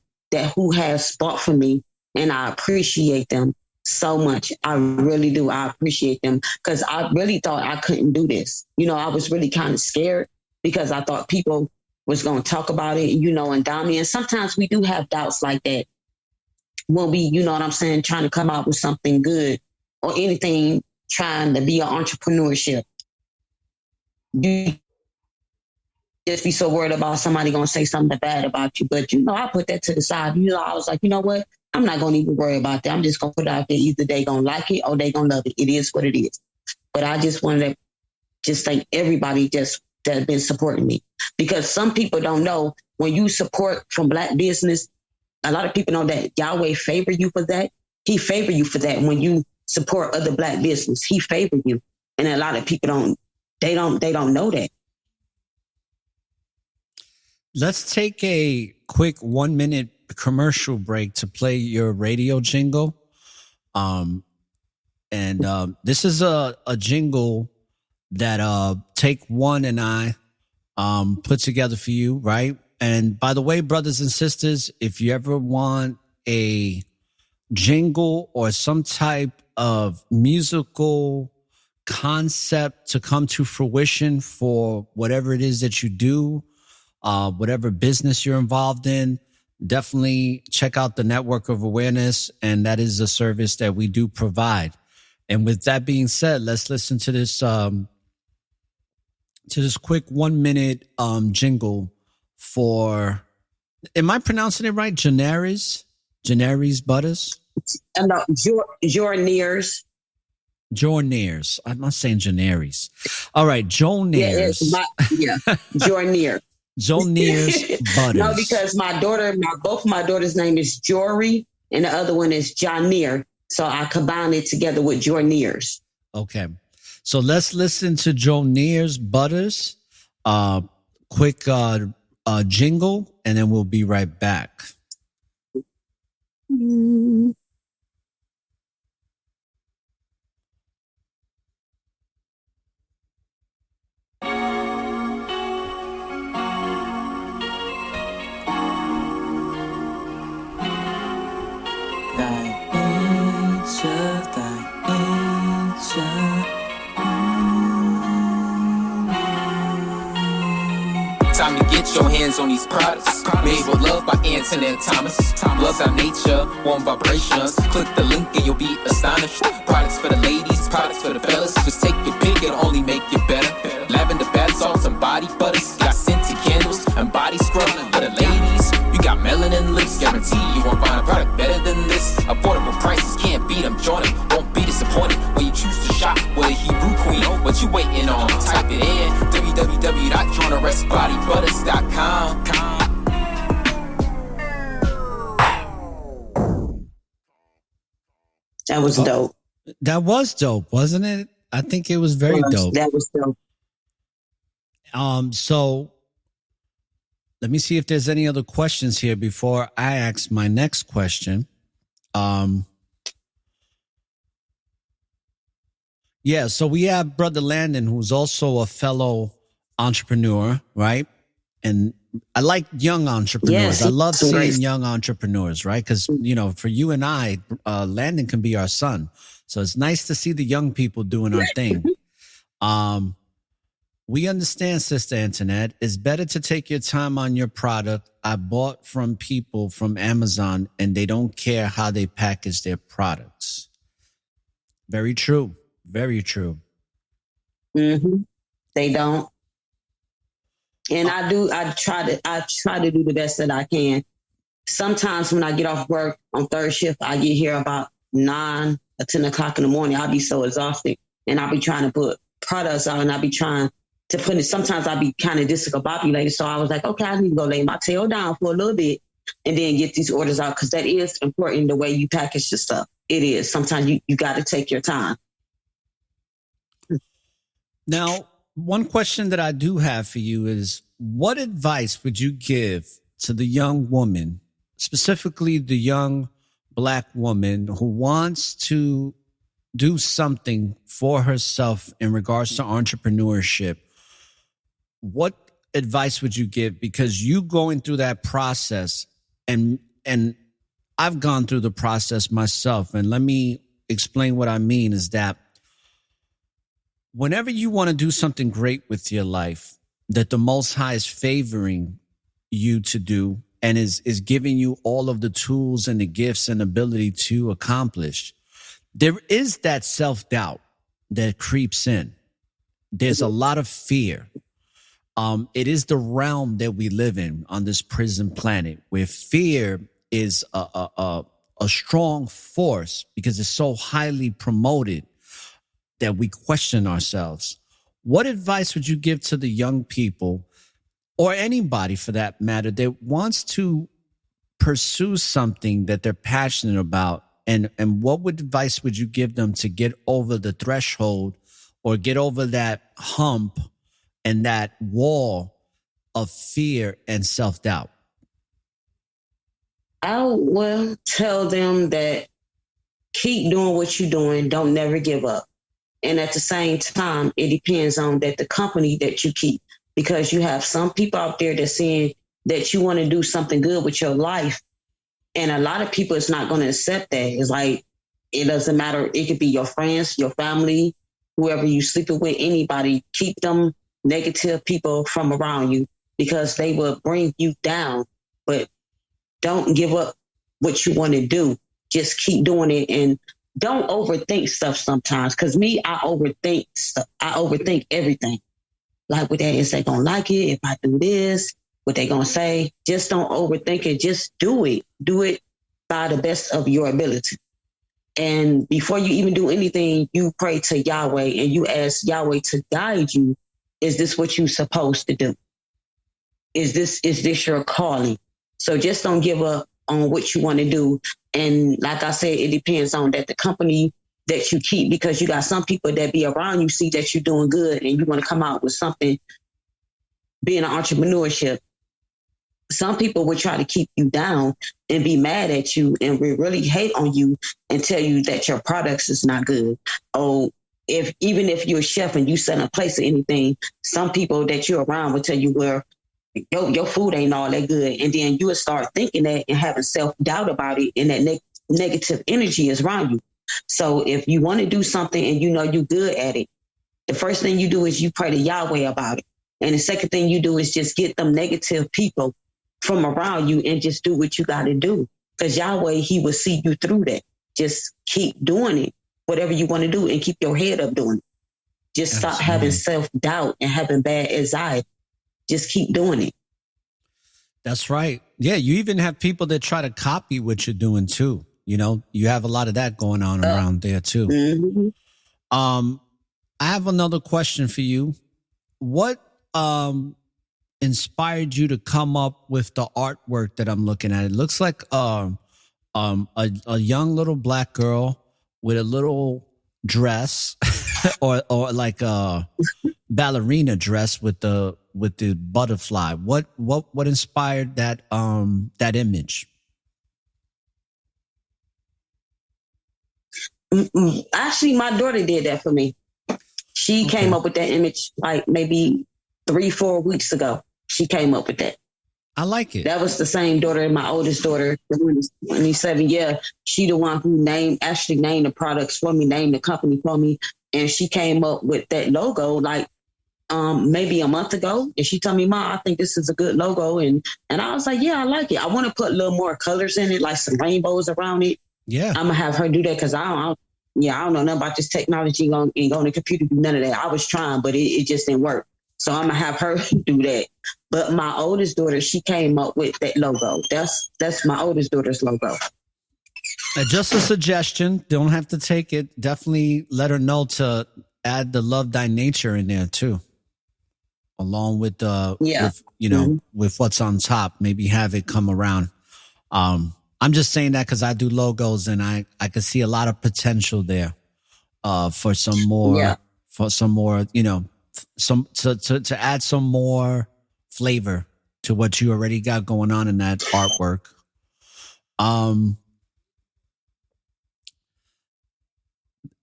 who has bought for me. And I appreciate them so much. I really do. I appreciate them because I really thought I couldn't do this. I was really kind of scared because I thought people was going to talk about it, and doubt me. And sometimes we do have doubts like that when we, trying to come out with something good or anything, trying to be an entrepreneurship. You just be so worried about somebody going to say something bad about you. But, I put that to the side. I was like, you know what? I'm not going to even worry about that. I'm just going to put it out there. Either they going to like it or they going to love it. It is what it is. But I just wanted to just thank everybody that has been supporting me. Because some people don't know when you support from Black business, a lot of people know that Yahweh favor you for that. He favor you for that. When you support other Black business, he favor you. And a lot of people don't know that. Let's take a quick 1 minute commercial break to play your radio jingle. This is a jingle that Take One and I put together for you, right? And by the way, brothers and sisters, if you ever want a jingle or some type of musical concept to come to fruition for whatever it is that you do, whatever business you're involved in, definitely check out the Network of Awareness, and that is a service that we do provide. And with that being said, let's listen to this quick 1 minute jingle for, am I pronouncing it right? Joneres butters? No, Joneres. Joneres. I'm not saying Joneres. All right, Joneres. Joneres. Joneres Butters. No, because both my daughter's name is Jory and the other one is Joneres. So I combined it together with Joneres. Okay. So let's listen to Joneres Butters. Quick jingle, and then we'll be right back. Time to get your hands on these products. Made with love by Antoinette Marie. Love our nature, warm vibrations. Click the link and you'll be astonished. Products for the ladies, products for the fellas. Just take your pick, it'll only make you better. Lavender bath salts and body butters. Got scented candles and body scrub for the ladies. You got melanin lips, guarantee you won't find a product better than this. Affordable prices, can't beat them. Join them, won't be disappointed when you choose to shop with a Hebrew queen. What you waiting on? Type it in www.joneresbodybutters.com. That was dope. That was dope, wasn't it? I think it was very dope. That was dope. So let me see if there's any other questions here before I ask my next question. Yeah, so we have Brother Landon, who's also a fellow entrepreneur, right? And I like young entrepreneurs. Yes, I love seeing great. young entrepreneurs, right? Because, you know, for you and I, Landon can be our son. So it's nice to see the young people doing our thing. We understand, Sister Antoinette, it's better to take your time on your product. I bought from people from Amazon and they don't care how they package their products. Very true. Very true. Mm-hmm. They don't. And I try to do the best that I can. Sometimes when I get off work on third shift, I get here about 9 or 10 o'clock in the morning. I'll be so exhausted and I'll be trying to put products out and I'll be trying to put it. Sometimes I'll be kind of discombobulated. So I was like, okay, I need to go lay my tail down for a little bit and then get these orders out. Cause that is important, the way you package the stuff. It is. Sometimes you got to take your time. Now, one question that I do have for you is, what advice would you give to the young woman, specifically the young Black woman who wants to do something for herself in regards to entrepreneurship? What advice would you give? Because you going through that process, and I've gone through the process myself, and let me explain what I mean is that whenever you want to do something great with your life that the Most High is favoring you to do and is giving you all of the tools and the gifts and ability to accomplish, there is that self-doubt that creeps in. There's a lot of fear. It is the realm that we live in on this prison planet where fear is a strong force because it's so highly promoted that we question ourselves. What advice would you give to the young people, or anybody for that matter, that wants to pursue something that they're passionate about? And what advice would you give them to get over the threshold or get over that hump and that wall of fear and self-doubt? I will tell them that keep doing what you're doing. Don't never give up. And at the same time, it depends on the company that you keep, because you have some people out there that's saying that you want to do something good with your life. And a lot of people is not going to accept that. It's like, it doesn't matter. It could be your friends, your family, whoever you sleeping with, anybody. Keep them negative people from around you because they will bring you down. But don't give up what you want to do. Just keep doing it and don't overthink stuff sometimes. Cause I overthink stuff. I overthink everything. Like, what they is they gonna like it if I do this? What they gonna say? Just don't overthink it. Just do it. Do it by the best of your ability. And before you even do anything, you pray to Yahweh and you ask Yahweh to guide you. Is this what you're supposed to do? Is this your calling? So just don't give up on what you want to do. And like I said, it depends on the company that you keep, because you got some people that be around you, see that you're doing good and you want to come out with something, being an entrepreneurship. Some people would try to keep you down and be mad at you and really hate on you and tell you that your products is not good. Oh, even if you're a chef and you sell a place or anything, some people that you're around will tell you, well, your food ain't all that good. And then you will start thinking that and having self-doubt about it, and that negative energy is around you. So if you want to do something and you know you're good at it, the first thing you do is you pray to Yahweh about it. And the second thing you do is just get them negative people from around you and just do what you got to do. Because Yahweh, he will see you through that. Just keep doing it, whatever you want to do, and keep your head up doing it. Just stop having self-doubt and having bad anxiety. Just keep doing it. That's right. Yeah, you even have people that try to copy what you're doing too. You know, you have a lot of that going on around there too. Mm-hmm. I have another question for you. What inspired you to come up with the artwork that I'm looking at? It looks like a young little black girl with a little dress or like a ballerina dress with the butterfly. What inspired that image? Actually, my daughter did that for me. She came up with that image like maybe 3-4 weeks ago. She came up with that. I like it. That was the same daughter, my oldest daughter, 27. Yeah, she the one who actually named the products for me, named the company for me. And she came up with that logo like maybe a month ago. And she told me, Mom, I think this is a good logo. And I was like, yeah, I like it. I want to put a little more colors in it, like some rainbows around it. Yeah. I'm going to have her do that because I don't know nothing about this technology. Ain't going to computer, do none of that. I was trying, but it just didn't work. So I'm going to have her do that. But my oldest daughter, she came up with that logo. That's my oldest daughter's logo. Just a suggestion. Don't have to take it. Definitely let her know to add the Love Thy Nature in there too. Along with with what's on top. Maybe have it come around. I'm just saying that because I do logos and I can see a lot of potential there for some more, to add some more flavor to what you already got going on in that artwork.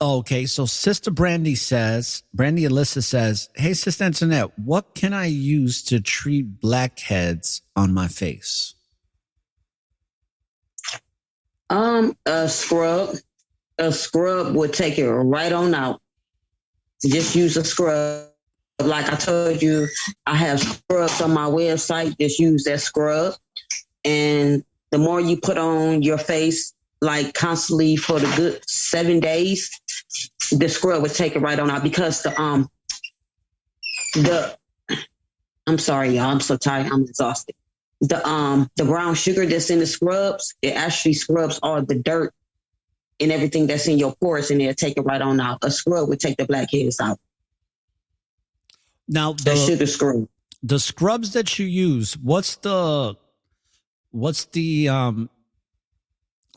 Okay, so Sister Brandy Alyssa says, hey, Sister Antoinette, what can I use to treat blackheads on my face? A scrub. A scrub would take it right on out. Just use a scrub. Like I told you, I have scrubs on my website. Just use that scrub. And the more you put on your face, like constantly for the good 7 days, the scrub would take it right on out because I'm sorry, y'all. I'm so tired. I'm exhausted. The brown sugar that's in the scrubs, it actually scrubs all the dirt and everything that's in your pores, and it'll take it right on out. A scrub would take the blackheads out. Now the sugar scrub. The scrubs that you use, what's the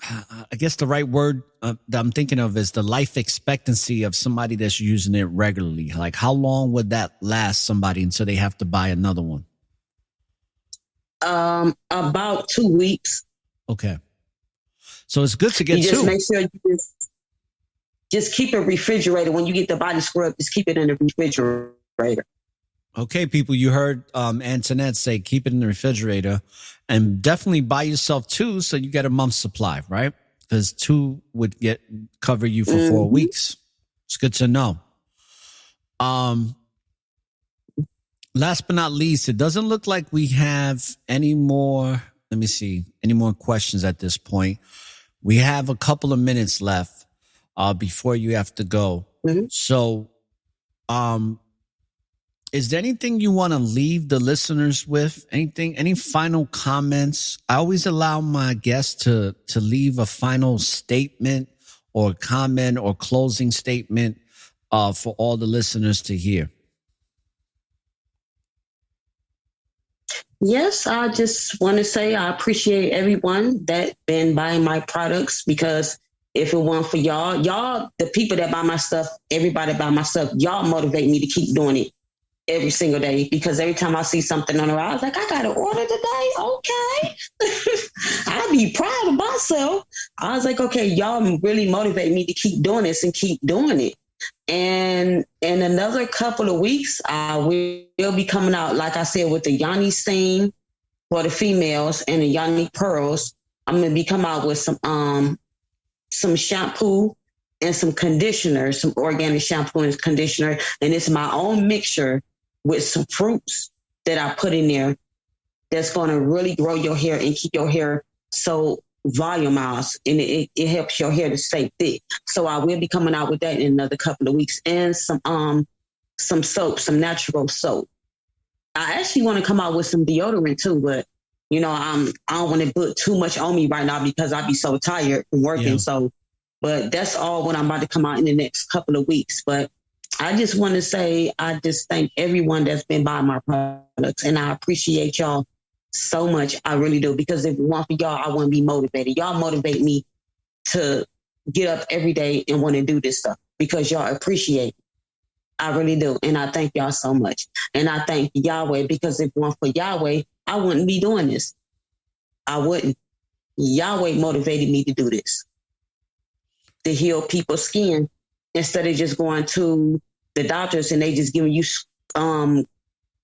I guess the right word that I'm thinking of is the life expectancy of somebody that's using it regularly. Like how long would that last somebody until they have to buy another one? About 2 weeks. Okay. So it's good to get you just two. Make sure you just keep it refrigerated. When you get the body scrub, just keep it in the refrigerator. Okay, people, you heard Antoinette say keep it in the refrigerator, and definitely buy yourself 2 so you get a month's supply, right? Because 2 would cover you for 4 weeks. It's good to know. Last but not least, it doesn't look like we have any more. Let me see, any more questions at this point. We have a couple of minutes left before you have to go. Mm-hmm. So, is there anything you want to leave the listeners with? Any final comments? I always allow my guests to leave a final statement or comment or closing statement for all the listeners to hear? Yes, I just want to say I appreciate everyone that been buying my products, because if it weren't for y'all, the people that buy my stuff, everybody buy my stuff, y'all motivate me to keep doing it every single day, because every time I see something on the road, I was like, I got to order today. Okay. I be proud of myself. I was like, okay, y'all really motivate me to keep doing this and keep doing it. And in another couple of weeks, I will be coming out, like I said, with the Yanni Steam for the females and the Yanni Pearls. I'm going to be coming out with some shampoo and some conditioner, some organic shampoo and conditioner. And it's my own mixture with some fruits that I put in there that's going to really grow your hair and keep your hair so volumized, and it helps your hair to stay thick. So I will be coming out with that in another couple of weeks, and some soap, some natural soap. I actually want to come out with some deodorant too, but I don't want to put too much on me right now because I be so tired from working. Yeah. So, but that's all what I'm about to come out in the next couple of weeks. But I just want to say, I just thank everyone that's been buying my products, and I appreciate y'all so much. I really do, because if it weren't for y'all, I wouldn't be motivated. Y'all motivate me to get up every day and want to do this stuff, because y'all appreciate it. I really do. And I thank y'all so much. And I thank Yahweh, because if it weren't for Yahweh, I wouldn't be doing this. I wouldn't. Yahweh motivated me to do this, to heal people's skin, instead of just going to the doctors and they just giving you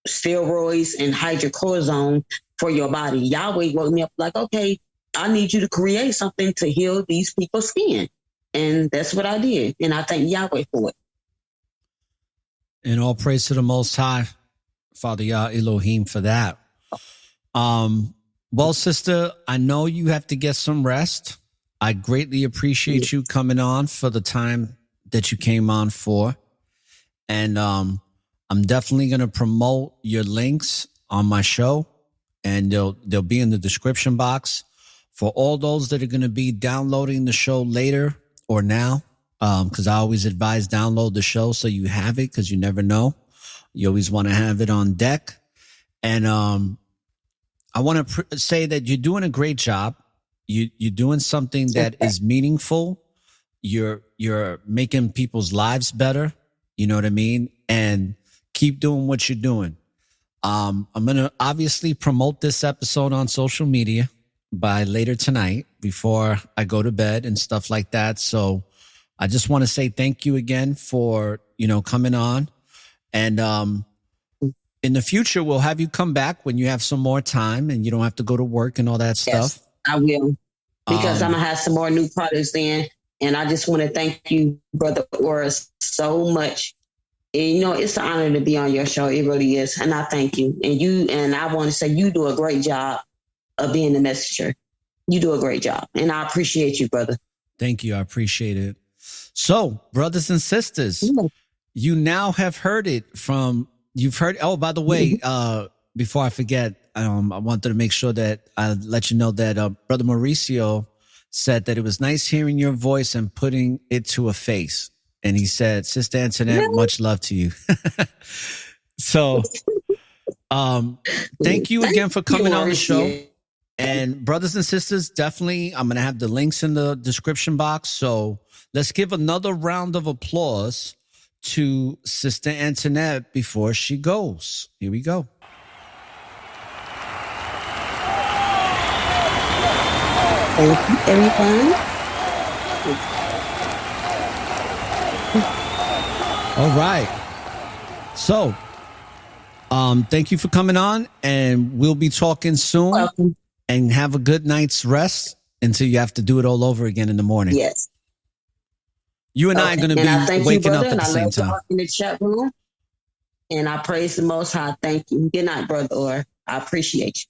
steroids and hydrocortisone for your body. Yahweh woke me up like, okay, I need you to create something to heal these people's skin. And that's what I did. And I thank Yahweh for it. And all praise to the Most High, Father Yah Elohim, for that. Well, sister, I know you have to get some rest. I greatly appreciate you coming on for the time that you came on for. And I'm definitely going to promote your links on my show, and they'll be in the description box for all those that are going to be downloading the show later or now, because I always advise download the show so you have it, because you never know. You always want to have it on deck. And I want to say that you're doing a great job. You're doing something that is meaningful. You're making people's lives better. You know what I mean? And keep doing what you're doing. I'm going to obviously promote this episode on social media by later tonight before I go to bed and stuff like that. So I just want to say thank you again for, coming on. And in the future, we'll have you come back when you have some more time and you don't have to go to work and all that stuff. Yes, I will, because I'm going to have some more new products in. And I just want to thank you, Brother ORRA, so much. And, it's an honor to be on your show. It really is. And I thank you. And I want to say you do a great job of being the messenger. You do a great job. And I appreciate you, brother. Thank you. I appreciate it. So, brothers and sisters, you now have heard it from, oh, by the way, before I forget, I wanted to make sure that I let you know that Brother Mauricio said that it was nice hearing your voice and putting it to a face. And he said, Sister Antoinette, much love to you. So thank you again for coming on the show. And brothers and sisters, definitely, I'm going to have the links in the description box. So let's give another round of applause to Sister Antoinette before she goes. Here we go. Thank you, everyone. All right. So, thank you for coming on, and we'll be talking soon. Welcome. And have a good night's rest until you have to do it all over again in the morning. Yes. You and I are going to be waking up at the same time. In the chat room, and I praise the Most High. Thank you. Good night, Brother ORRA. I appreciate you.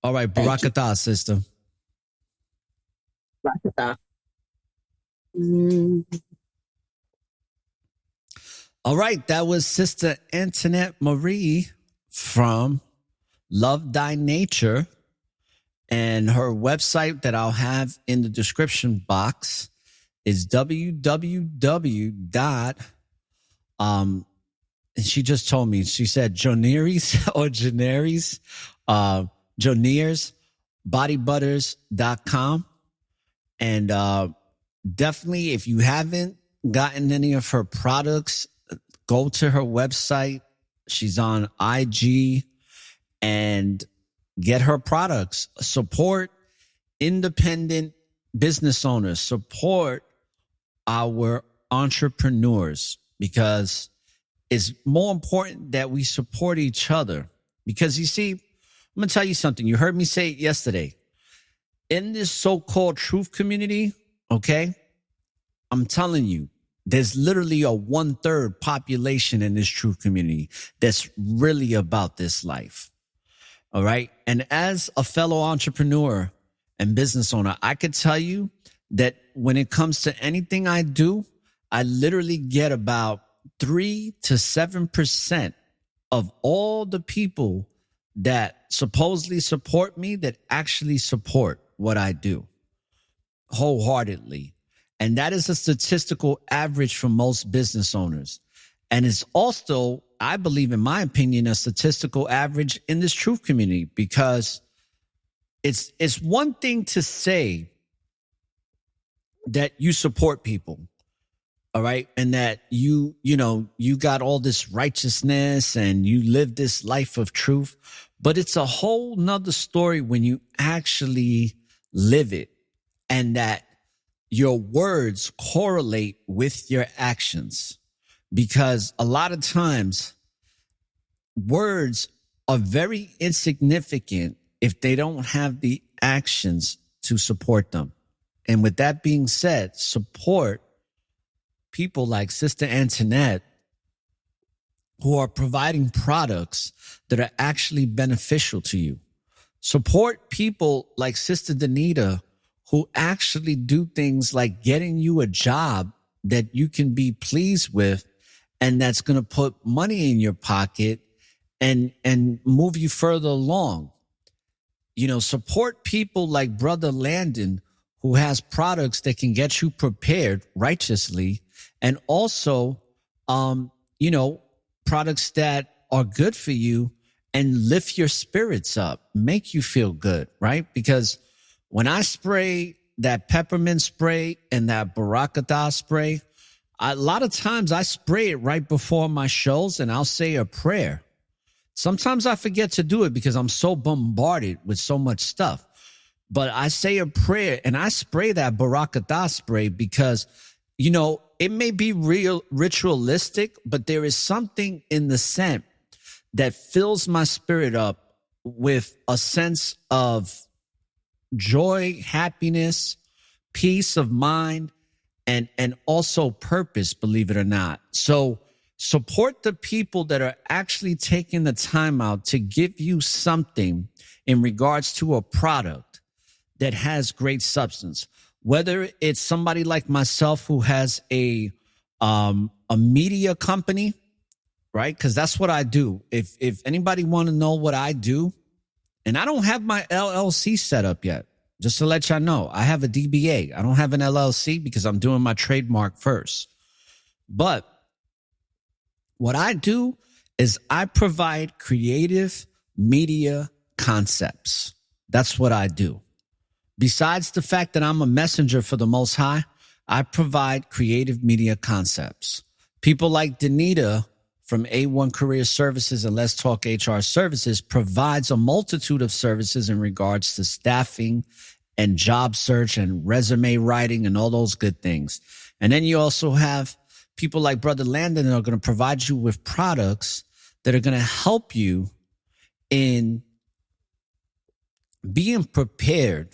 All right. Barakatah, sister. Barakatah. All right. That was Sister Antoinette Marie from Love Thy Nature, and her website that I'll have in the description box is www. And she just told me, she said Joneres or Joneres, Joneres, bodybutters.com. And definitely, if you haven't gotten any of her products, go to her website. She's on IG and get her products. Support independent business owners. Support our entrepreneurs, because it's more important that we support each other. Because you see, I'm going to tell you something. You heard me say it yesterday. In this so-called truth community, okay, I'm telling you, there's literally a 1/3 population in this truth community that's really about this life. All right. And as a fellow entrepreneur and business owner, I could tell you that when it comes to anything I do, I literally get about 3 to 7% of all the people that supposedly support me that actually support what I do wholeheartedly. And that is a statistical average for most business owners. And it's also, I believe, in my opinion, a statistical average in this truth community, because it's one thing to say that you support people, all right, and that you got all this righteousness and you live this life of truth, but it's a whole nother story when you actually live it, and that your words correlate with your actions. Because a lot of times words are very insignificant if they don't have the actions to support them. And with that being said, support people like Sister Antoinette, who are providing products that are actually beneficial to you. Support people like Sister Danita, who actually do things like getting you a job that you can be pleased with, and that's going to put money in your pocket and move you further along. Support people like Brother Landon, who has products that can get you prepared righteously, and also, products that are good for you and lift your spirits up, make you feel good, right? Because when I spray that peppermint spray and that barakatah spray, a lot of times I spray it right before my shows, and I'll say a prayer. Sometimes I forget to do it because I'm so bombarded with so much stuff. But I say a prayer and I spray that barakatah spray because, it may be real ritualistic, but there is something in the scent that fills my spirit up with a sense of joy, happiness, peace of mind, and also purpose, believe it or not. So support the people that are actually taking the time out to give you something in regards to a product that has great substance. Whether it's somebody like myself who has a media company, right? Because that's what I do. If anybody want to know what I do, and I don't have my LLC set up yet, just to let y'all know, I have a DBA. I don't have an LLC because I'm doing my trademark first. But what I do is I provide creative media concepts. That's what I do. Besides the fact that I'm a messenger for the Most High, I provide creative media concepts. People like Danita from A1 Career Services and Let's Talk HR Services provides a multitude of services in regards to staffing and job search and resume writing and all those good things. And then you also have people like Brother Landon that are going to provide you with products that are going to help you in being prepared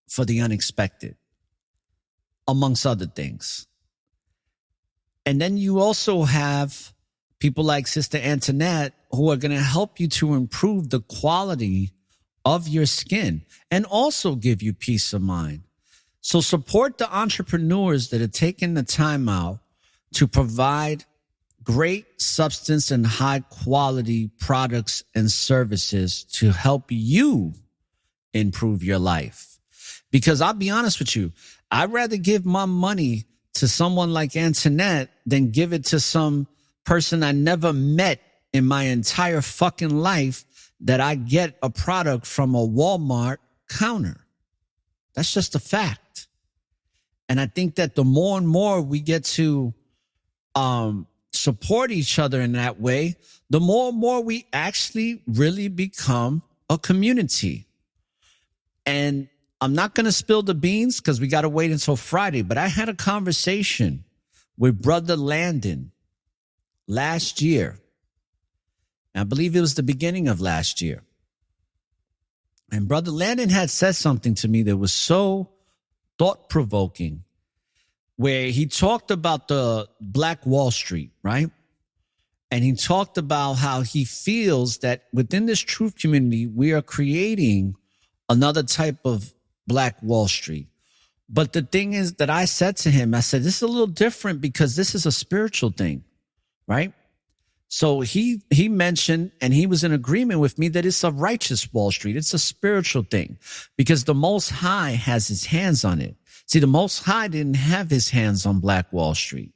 for the unexpected, amongst other things. And then you also have people like Sister Antoinette who are going to help you to improve the quality of your skin and also give you peace of mind. So support the entrepreneurs that are taking the time out to provide great substance and high quality products and services to help you improve your life. Because I'll be honest with you, I'd rather give my money to someone like Antoinette than give it to some person I never met in my entire fucking life that I get a product from a Walmart counter. That's just a fact. And I think that the more and more we get to support each other in that way, the more and more we actually really become a community. And I'm not going to spill the beans because we got to wait until Friday, but I had a conversation with Brother Landon last year. I believe it was the beginning of last year. And Brother Landon had said something to me that was so thought-provoking, where he talked about the Black Wall Street, right? And he talked about how he feels that within this truth community, we are creating another type of Black Wall Street. But the thing is that I said to him, I said, this is a little different because this is a spiritual thing, right? So he mentioned, and he was in agreement with me, that it's a righteous Wall Street. It's a spiritual thing because the Most High has his hands on it. See, the Most High didn't have his hands on Black Wall Street.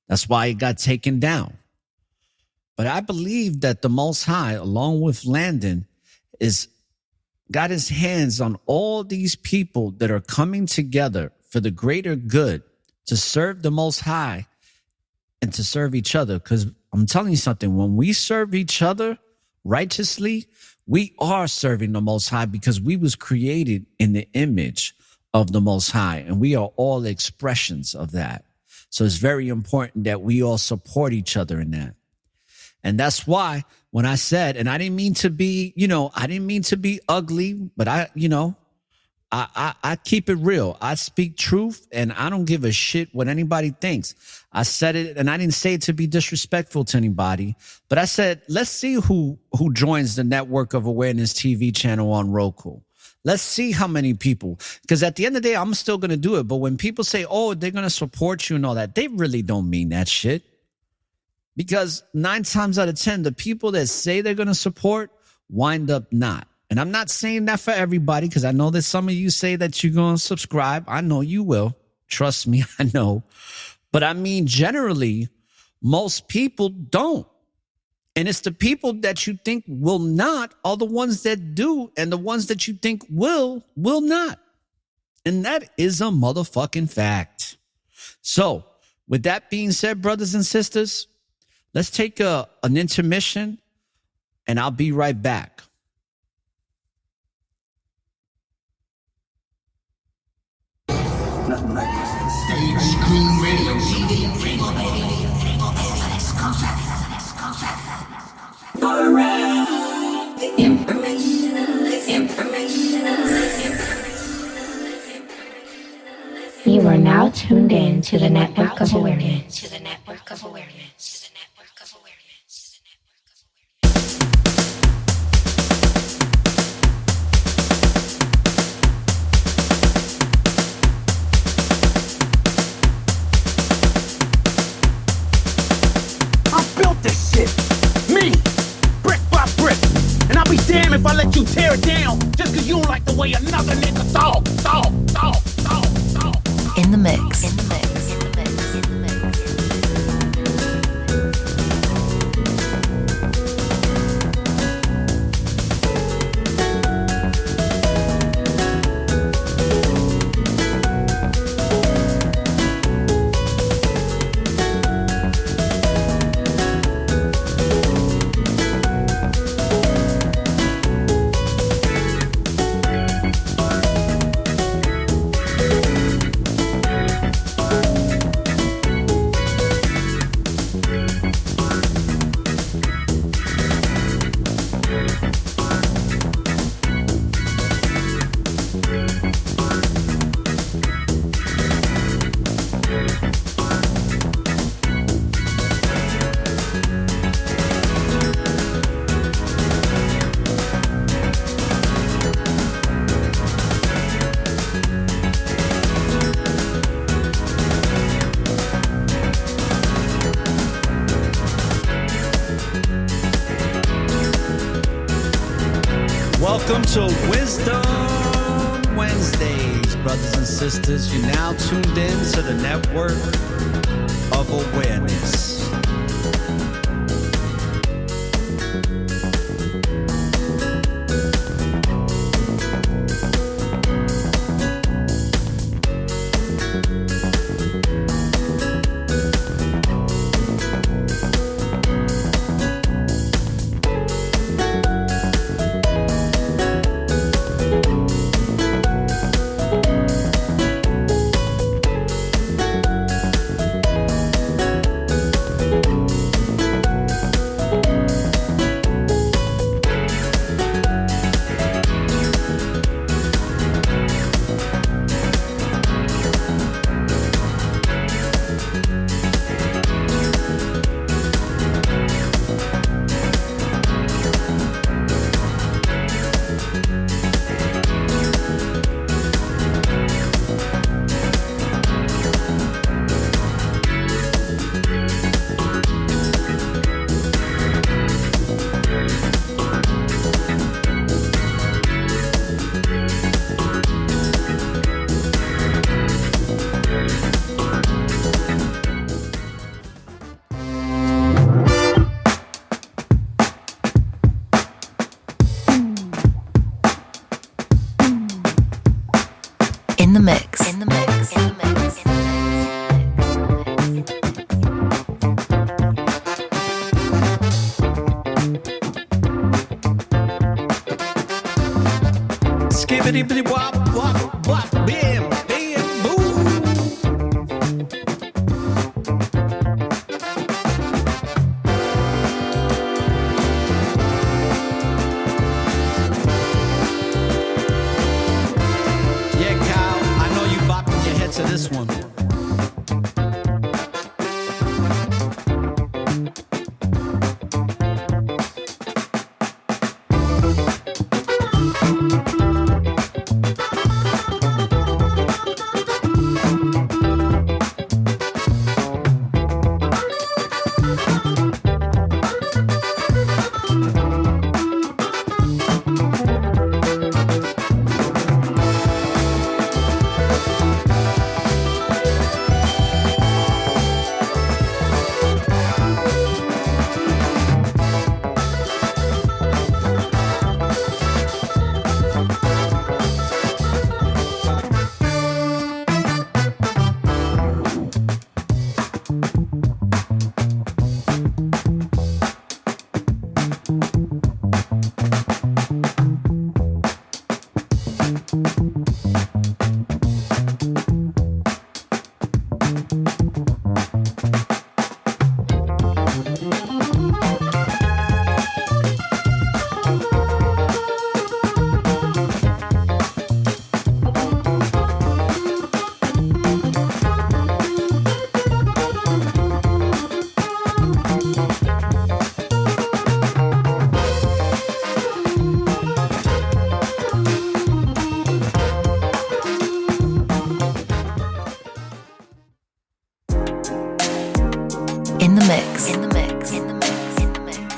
That's why it got taken down. But I believe that the Most High, along with Landon, is got his hands on all these people that are coming together for the greater good to serve the Most High and to serve each other. Because I'm telling you something, when we serve each other righteously, we are serving the Most High because we was created in the image of the Most High, and we are all expressions of that. So it's very important that we all support each other in that. And that's why when I said, and I didn't mean to be, I didn't mean to be ugly, but I keep it real. I speak truth and I don't give a shit what anybody thinks. I said it, and I didn't say it to be disrespectful to anybody, but I said, let's see who joins the Network of Awareness TV channel on Roku. Let's see how many people, because at the end of the day, I'm still going to do it. But when people say, oh, they're going to support you and all that, they really don't mean that shit. Because 9 times out of 10, the people that say they're going to support wind up not. And I'm not saying that for everybody, because I know that some of you say that you're going to subscribe. I know you will. Trust me, I know. But I mean, generally, most people don't. And it's the people that you think will not are the ones that do. And the ones that you think will not. And that is a motherfucking fact. So with that being said, brothers and sisters, let's take an intermission and I'll be right back. Nothing like this. Stage Screen Radio. You are now tuned in to the Network of Awareness. This shit, me, brick by brick, and I'll be damned if I let you tear it down just cause you don't like the way another nigga talk. In the mix. Welcome to Wisdom Wednesdays, brothers and sisters. You're now tuned in to the Network of Awareness. In the mix. In the mix. In the mix. Skibbity bitty wop wop wop bam bam boom. Yeah, Kyle, I know you bopping your head to this one. In the mix. In the mix. In the mix. In the mix. In the mix.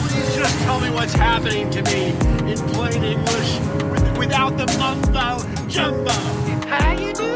Please just tell me what's happening to me in plain English without the mumbo jumbo. How you do?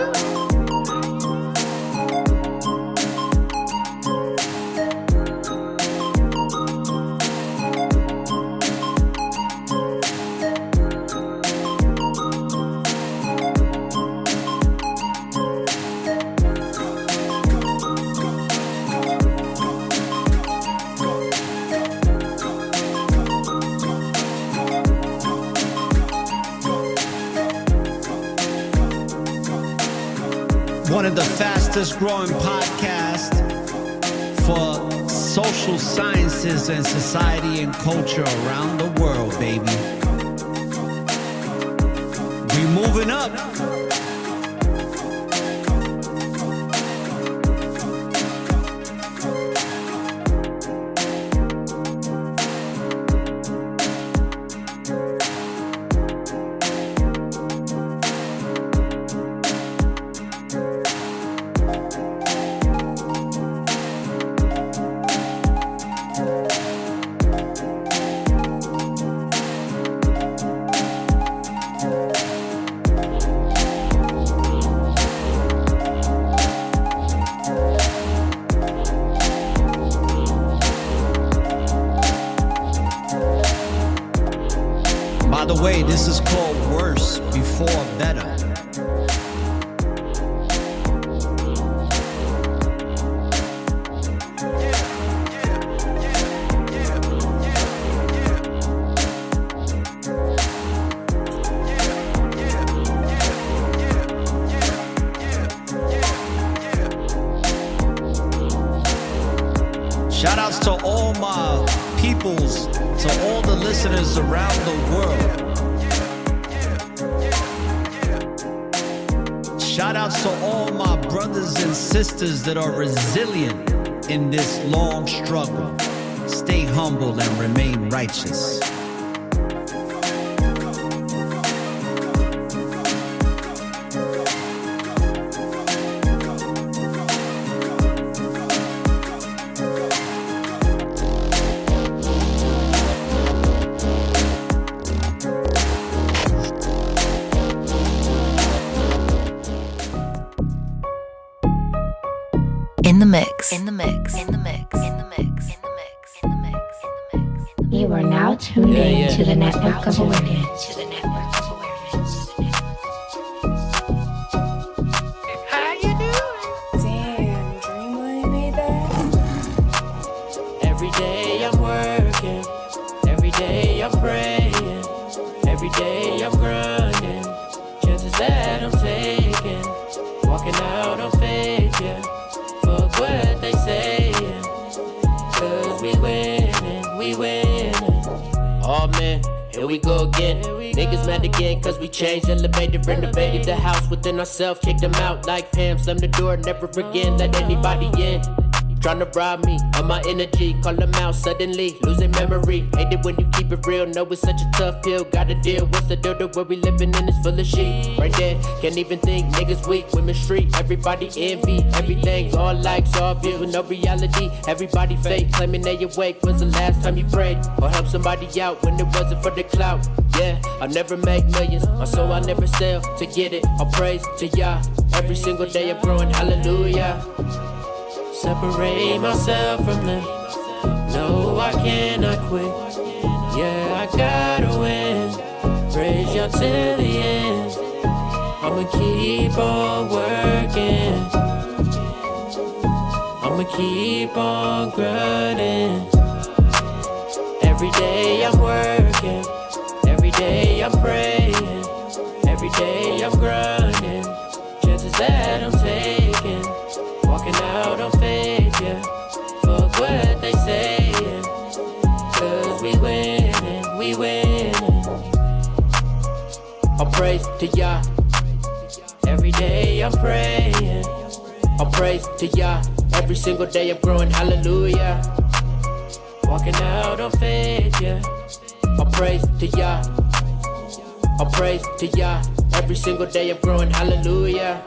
One of the fastest growing podcasts for social sciences and society and culture around the world, baby. We moving up. This is called Worse Before Better. Shout outs to all my peoples, to all the listeners around the world. Shout outs to all my brothers and sisters that are resilient in this long struggle. Stay humble and remain righteous. In the mix. In the mix. In the mix. In the mix. In the mix. In the mix. In the mix. You are now tuned in to the Network of Awareness. To the Network of Awareness. How you doing? Damn, Dreamline made that. Every day I'm working. Every day I'm praying. Every day I'm grinding. Chances that I'm taking. Walking out on faith, yeah. Fuck what they saying, cause we winning. Oh man, here we go again. Niggas mad again cause we changed, elevated, renovated the house within ourselves. Kicked them out like Pam, slammed the door, never again let anybody in. Tryna rob me of my energy, call them out suddenly, losing memory. Hate it when you keep it real, know it's such a tough pill. Gotta deal, what's the deal? The world we living in is full of shit. Right there, can't even think, niggas weak, women street. Everybody envy, everything, all likes, all views with no reality. Everybody fake, claiming they awake. When's the last time you prayed? Or helped somebody out when it wasn't for the clout? Yeah, I'll never make millions, my soul I never sell. To get it, I'll praise to Yah. Every single day I'm growing, hallelujah. Separate myself from them. No, I cannot quit. Yeah, I gotta win. Praise Yah till the end. I'ma keep on working. I'ma keep on grinding. Every day I'm working. Every day I'm praying. Every day I'm grinding. Chances that I'm taking. Walking out on faith, yeah. Fuck what they saying, cause we winning, we winning. I'll praise to Yah. Every day I'm praying. I'll praise to Yah. Every single day I'm growing, hallelujah. Walking out on faith, yeah. I'll praise to Yah. I'll praise to Yah. Every single day I'm growing, hallelujah.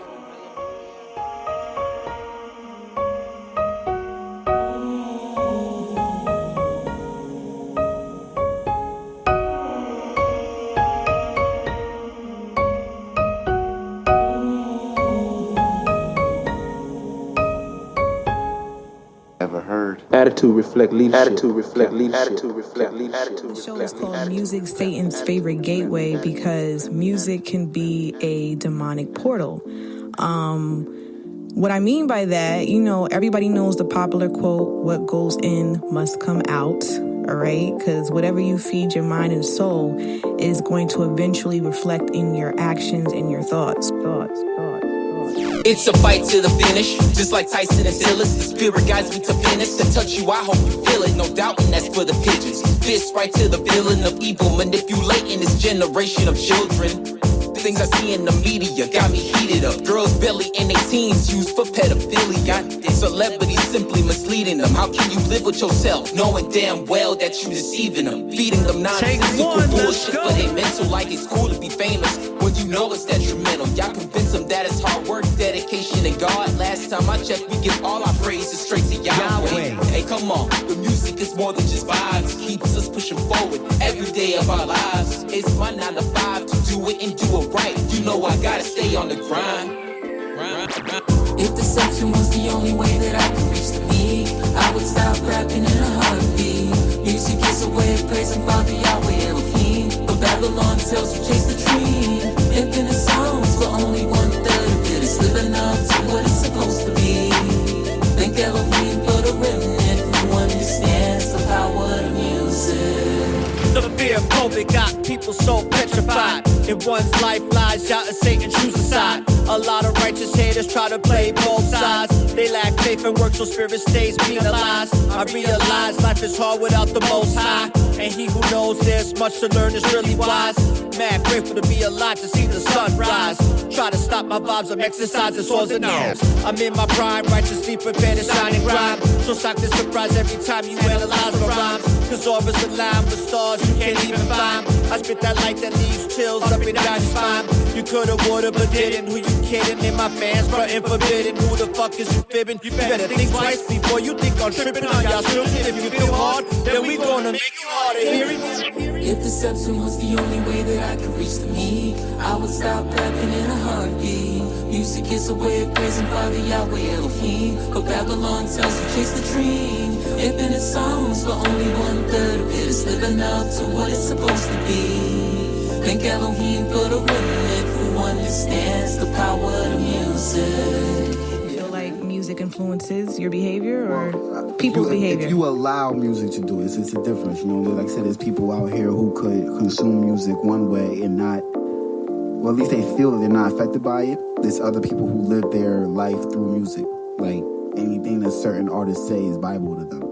Attitude reflect leadership. Attitude reflect leadership. Attitude reflect leadership. The show is called Music Satan's Favorite Gateway because music can be a demonic portal. What I mean by that, you know, everybody knows the popular quote, what goes in must come out, all right? Because whatever you feed your mind and soul is going to eventually reflect in your actions and your thoughts. It's a fight to the finish, just like Tyson and Silas. The spirit guides me to finish. To touch you, I hope you feel it. No doubting that's for the pigeons. Fist right to the villain of evil, manipulating this generation of children. The things I see in the media got me heated up. Girls barely in their teens used for pedophilia. Celebrities simply misleading them. How can you live with yourself, knowing damn well that you deceiving them? Feeding them nonsensical bullshit for their mental, like it's cool to be famous when you know it's detrimental. Y'all convince them that it's hard work, dedication, and God. Last time I checked, we give all our praises straight to Yahweh. Hey, come on, the music is more than just vibes. It keeps us pushing forward every day of our lives. It's my 9 to 5 to do it and do it right. You know I gotta stay on the grind. If deception was the only way that I could reach the me, I would stop rapping in a heartbeat. Music is a way of praising Father Yahweh Elohim. But Babylon tells you chase the dream. Infinite songs, but only 1/3 of it is living up to what it's supposed to be. Thank Elohim for the remnant who understands the power of music. The fear of COVID got people so petrified. In one's life lies out and Satan choose a side. A lot of righteous haters try to play both sides. They lack faith and work so spirit stays penalized. I realize life is hard without the Most High, and he who knows there's much to learn is really wise. Mad grateful to be alive to see the sunrise. Try to stop my vibes, I'm exercising swords and arms. I'm in my prime, righteously prepared to shine and grind. So shocked and surprised every time you analyze my rhymes. Cause ORRA's aligned with stars you can't even find. I spit that light that leaves chills up and down your spine. You coulda, woulda, but didn't. Who you kidding? And my fans frontin' forbidden. Who the fuck is you fibbing? You better think twice before you think I'm tripping on y'all children. If you feel hard, then we gonna make you harder. Hear it? If deception was the only way that I could reach the me, I would stop rapping in a heartbeat. Music is a way of praising Father Yahweh Elohim, but Babylon tells you chase the dream. Infinite songs, but only 1/3 of it is living up to what it's supposed to be. Thank Elohim for the remnant who understands the power of music. Feel like music influences your behavior or people's behavior? If you allow music to do it, it's a difference. You know, like I said, there's people out here who could consume music one way and not, well, at least they feel that they're not affected by it. There's other people who live their life through music. Like anything that certain artists say is Bible to them.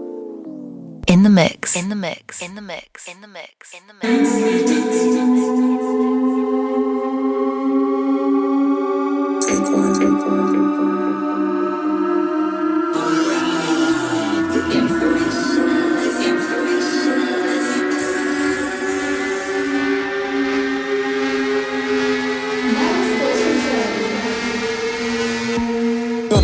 In the mix. In the mix. In the mix. In the mix. In the mix. Take one.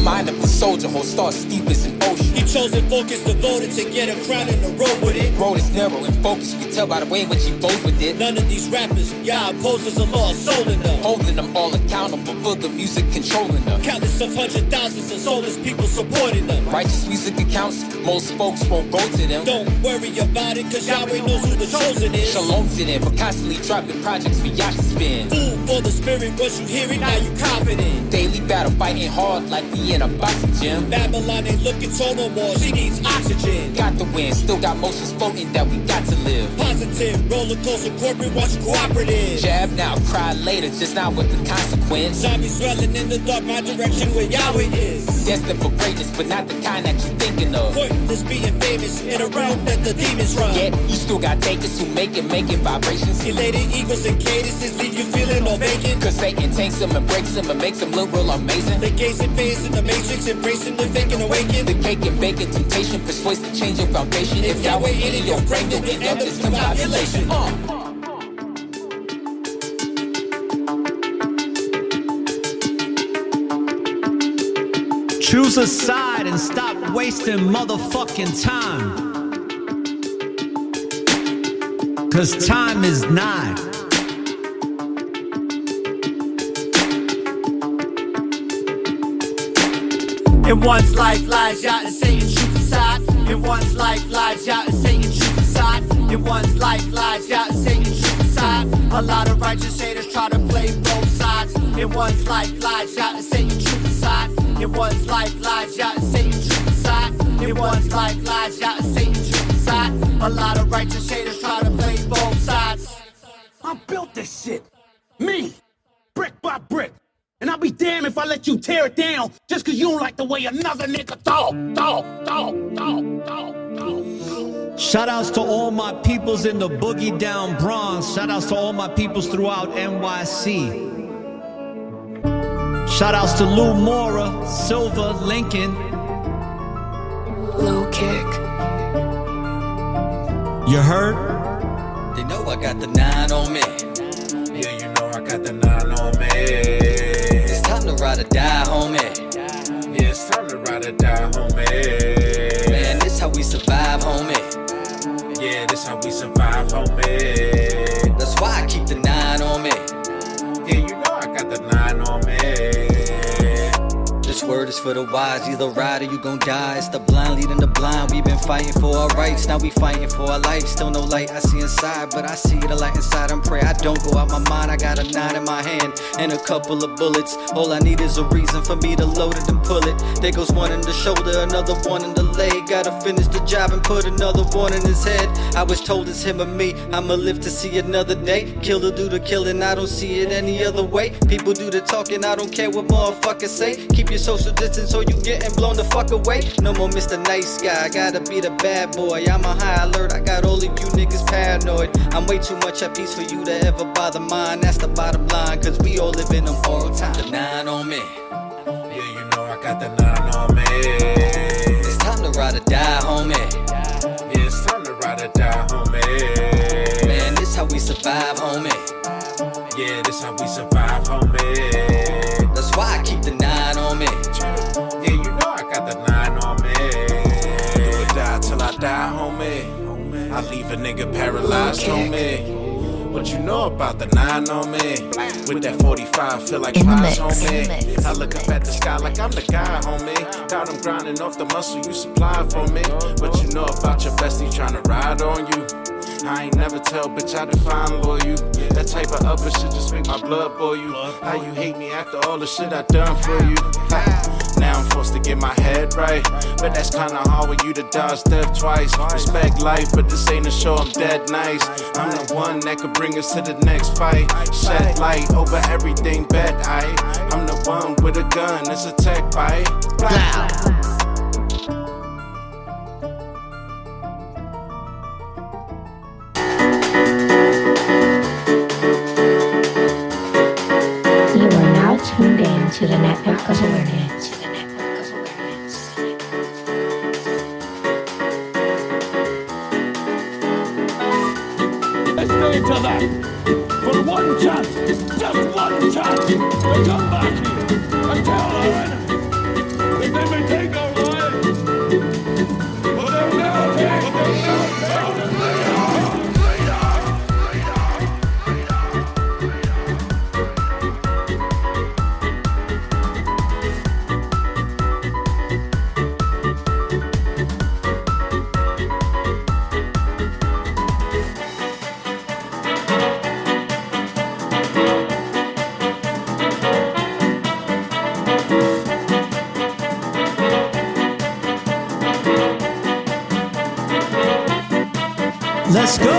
Mind of the soldier, whole stars deep as an ocean. He chose and focused, devoted to get a crown and a road with it. Road is narrow and focused, you can tell by the way in which he flows with it. None of these rappers, y'all opposers a lost soul in them. Holding them all accountable for the music, controlling them. Countless of hundred thousands of soulless people supporting them. Righteous music accounts, most folks won't go to them. Don't worry about it, cause Yahweh knows who the chosen is. Shalom to them for constantly dropping projects for y'all to spin. Food for the spirit, once you hear it, now you confident. Daily battle, fighting hard like we in a boxing gym. Babylon ain't looking tall no more, she needs oxygen. Got the wind, still got motions floating that we got to live. Positive, roller coaster, corporate, watch cooperative. Jab now, cry later, just not with the consequence. Zombies swelling in the dark, my direction where Yahweh is. Destined for greatness, but not the kind that you're thinking of. Pointless being famous in a realm that the demons run. Yet, you still got takers who making vibrations. Elated egos and cadences leave you feeling all vacant. Cause Satan takes them and breaks them and makes them look real amazing. They gaze and phase in the matrix, embracing the fake and awaken. The cake and bacon temptation persuades to change your foundation. If Yahweh in your brain, you'll end up this confabulation. Choose a side and stop wasting motherfucking time. Cause time is nigh. In one's life lies Yah and Satan choose a side. In one's life lies Yah and Satan choose a side. In one's life lies Yah and Satan choose a side. A lot of righteous haters try to play both sides. In one's life lies Yah and Satan choose a side. In one's life lies Yah and Satan choose a side. In one's life lies Yah and Satan choose a side. A lot of righteous haters try to play both sides. I built this shit. Me. Brick by brick. And I'll be damned if I let you tear it down just cause you don't like the way another nigga talk. Shout outs to all my peoples in the boogie down Bronx. Shout outs to all my peoples throughout NYC. Shout outs to Lou Mora, Silver, Lincoln. Low kick. You heard? They know I got the 9 on me. Yeah, you know I got the 9 on me. It's time to ride or die, homie. Yeah, it's time to ride or die, homie. Man, this how we survive, homie. Yeah, this how we survive, homie. That's why I keep the 9 on me. Yeah, you know I got the 9 on me. This word is for the wise. Either ride or you gon' die. It's the blind leading the blind. We've been fighting for our rights. Now we fighting for our life. Still no light I see inside, but I see the light inside and pray I don't go out my mind. I got a 9 in my hand and a couple of bullets. All I need is a reason for me to load it and pull it. There goes one in the shoulder, another one in the leg. Gotta finish the job and put another one in his head. I was told it's him or me. I'ma live to see another day. Killer do the killing, I don't see it any other way. People do the talking, I don't care what motherfuckers say. Keep your social distance or you getting blown the fuck away. No more Mr. Nice Guy, I gotta be the bad boy. I'm on high alert, I got all of you niggas paranoid. I'm way too much at peace for you to ever bother mine. That's the bottom line, cause we all live in them all time. The 9 on me. Yeah, you know I got the 9 on me. It's time to ride or die, homie. Yeah, it's time to ride or die, homie. Man, this how we survive, homie. Yeah, this how we survive, homie. That's why I keep the 9 on me. Yeah, you know I got the 9 on me. Do or die till I die, homie. I leave a nigga paralyzed, homie. What you know about the 9 on me? With that 45, feel like flies, homie. I look up at the sky like I'm the guy, homie. Got him grinding off the muscle you supply for me. What you know about your bestie trying to ride on you? I ain't never tell, bitch, I define loyal. That type of upper shit just make my blood boil you. How you hate me after all the shit I done for you? Now I'm forced to get my head right, but that's kinda hard when you to dodge death twice. Respect life, but this ain't a show, I'm dead nice. I'm the one that could bring us to the next fight. Shed light over everything bad, I'm the one with a gun, it's a tech bite. Blah. Tuned in to the network of awareness. Let's stay to that. For one chance, just one chance, to come back here and tell our enemies that they may take our lives, but they'll never take. Let's go.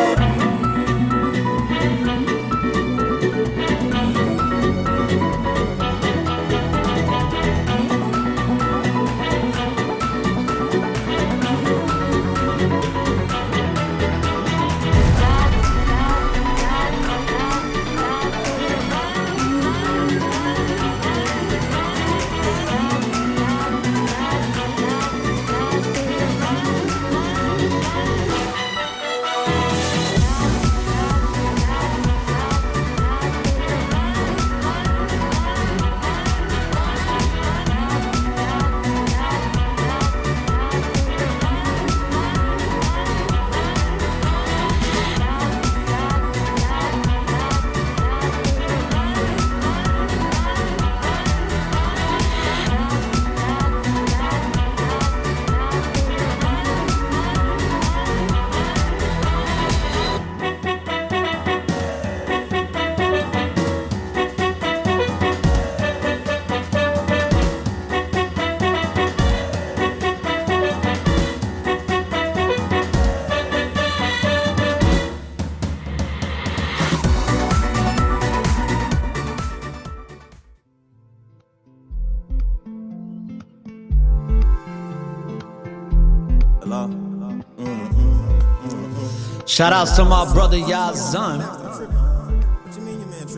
Shout outs to my brother Yazan.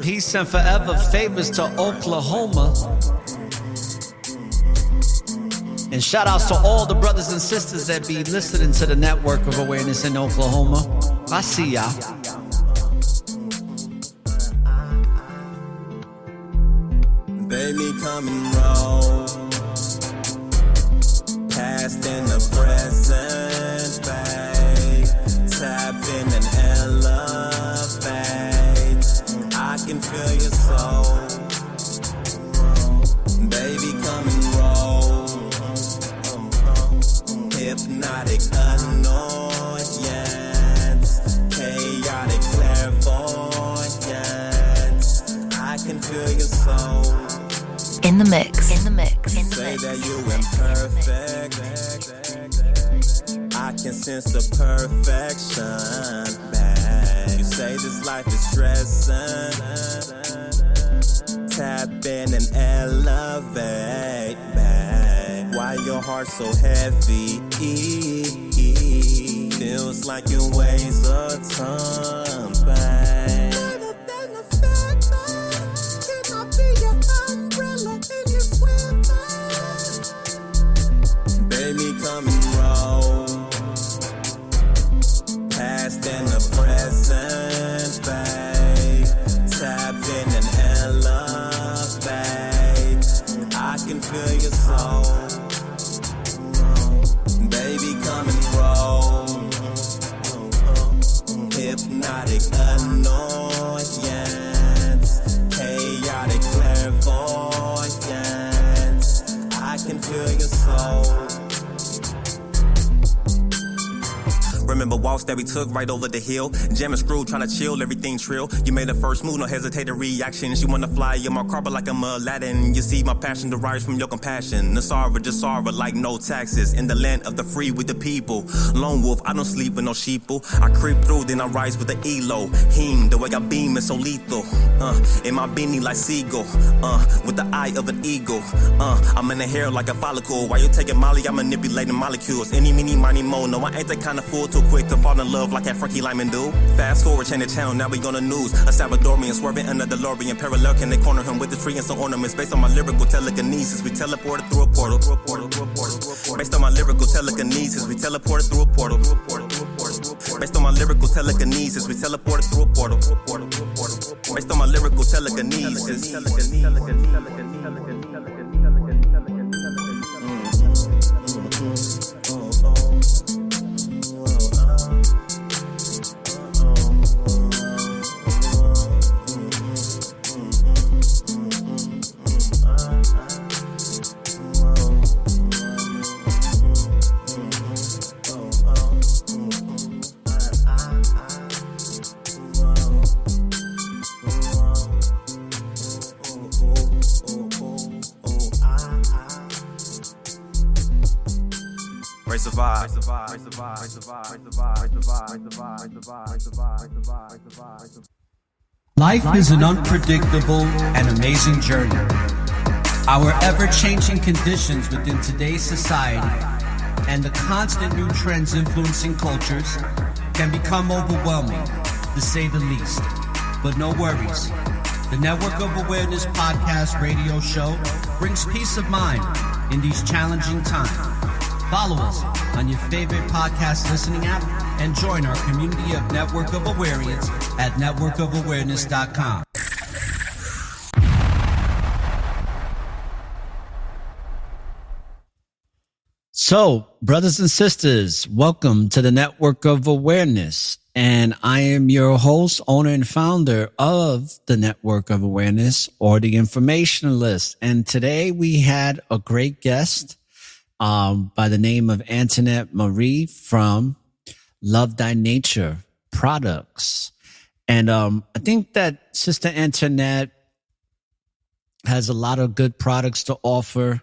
Peace and forever favors to Oklahoma. And shout outs to all the brothers and sisters that be listening to the Network of Awareness in Oklahoma. I see y'all. Baby, come and roll. Past and the present, babe. Tap in and elevate. I can feel your soul. Baby, come and roll. In the mix. In the Say mix. that you imperfect. I can sense the perfection, babe. You say this life is stressing. Tap in and elevate, babe. Why your heart so heavy? Feels like it weighs a ton, babe. Baby, come and roll. Past and the present, babe. Tap in and elevate. I can feel your soul. Baby, come and roll. Hypnotic annoyance. Chaotic clairvoyance. I can feel your soul. Remember walks that we took right over the hill. Jamming screw, trying to chill, everything trill. You made the first move, no hesitated reaction. She wanna fly in my car, but like I'm Aladdin. You see my passion derives from your compassion. Nasara, just Sara, like no taxes. In the land of the free with the people. Lone wolf, I don't sleep with no sheeple. I creep through, then I rise with the elo. The way I beam is so lethal. In my beanie like seagull. With the eye of an eagle. I'm in the hair like a follicle. While you taking Molly, I'm manipulating molecules. Any, mini, miny, mo. No, I ain't that kind of fool too quick to fall in love like that Frankie Lyman do. Fast forward, change the channel, now we on the news. A Salvadorian swerving in a DeLorean. Parallel, can they corner him with the tree and some ornaments? Based on my lyrical telekinesis, we teleported through a portal. Based on my lyrical telekinesis, we teleported through a portal. Based on my lyrical telekinesis, we teleported through a portal. Based on my lyrical telekinesis. Life is an unpredictable and amazing journey. Our ever-changing conditions within today's society and the constant new trends influencing cultures can become overwhelming, to say the least. But no worries. The Network of Awareness podcast radio show brings peace of mind in these challenging times. Follow us on your favorite podcast listening app and join our community of Network of Awareness at networkofawareness.com. So, brothers and sisters, welcome to the Network of Awareness. And I am your host, owner, and founder of the Network of Awareness, or the Informationalist. And today we had a great guest by the name of Antoinette Marie from Love Thy Nature Products. And I think that Sister Antoinette has a lot of good products to offer.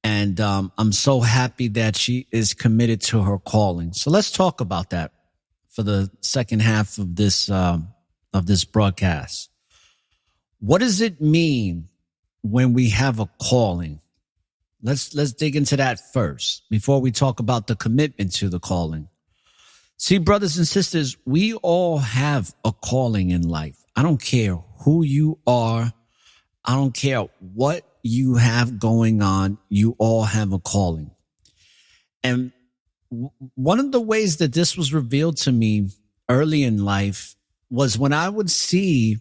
And I'm so happy that she is committed to her calling. So let's talk about that for the second half of this broadcast. What does it mean when we have a calling? Let's dig into that first before we talk about the commitment to the calling. See, brothers and sisters, we all have a calling in life. I don't care who you are. I don't care what you have going on. You all have a calling. And one of the ways that this was revealed to me early in life was when I would see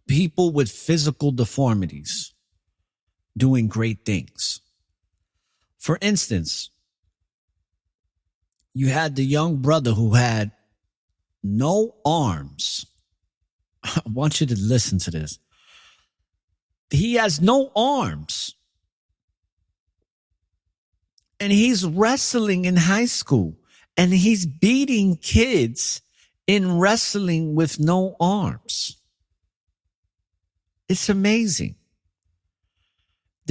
people with physical deformities doing great things. For instance, you had the young brother who had no arms. I want you to listen to this. He has no arms. And he's wrestling in high school. And he's beating kids in wrestling with no arms. It's amazing.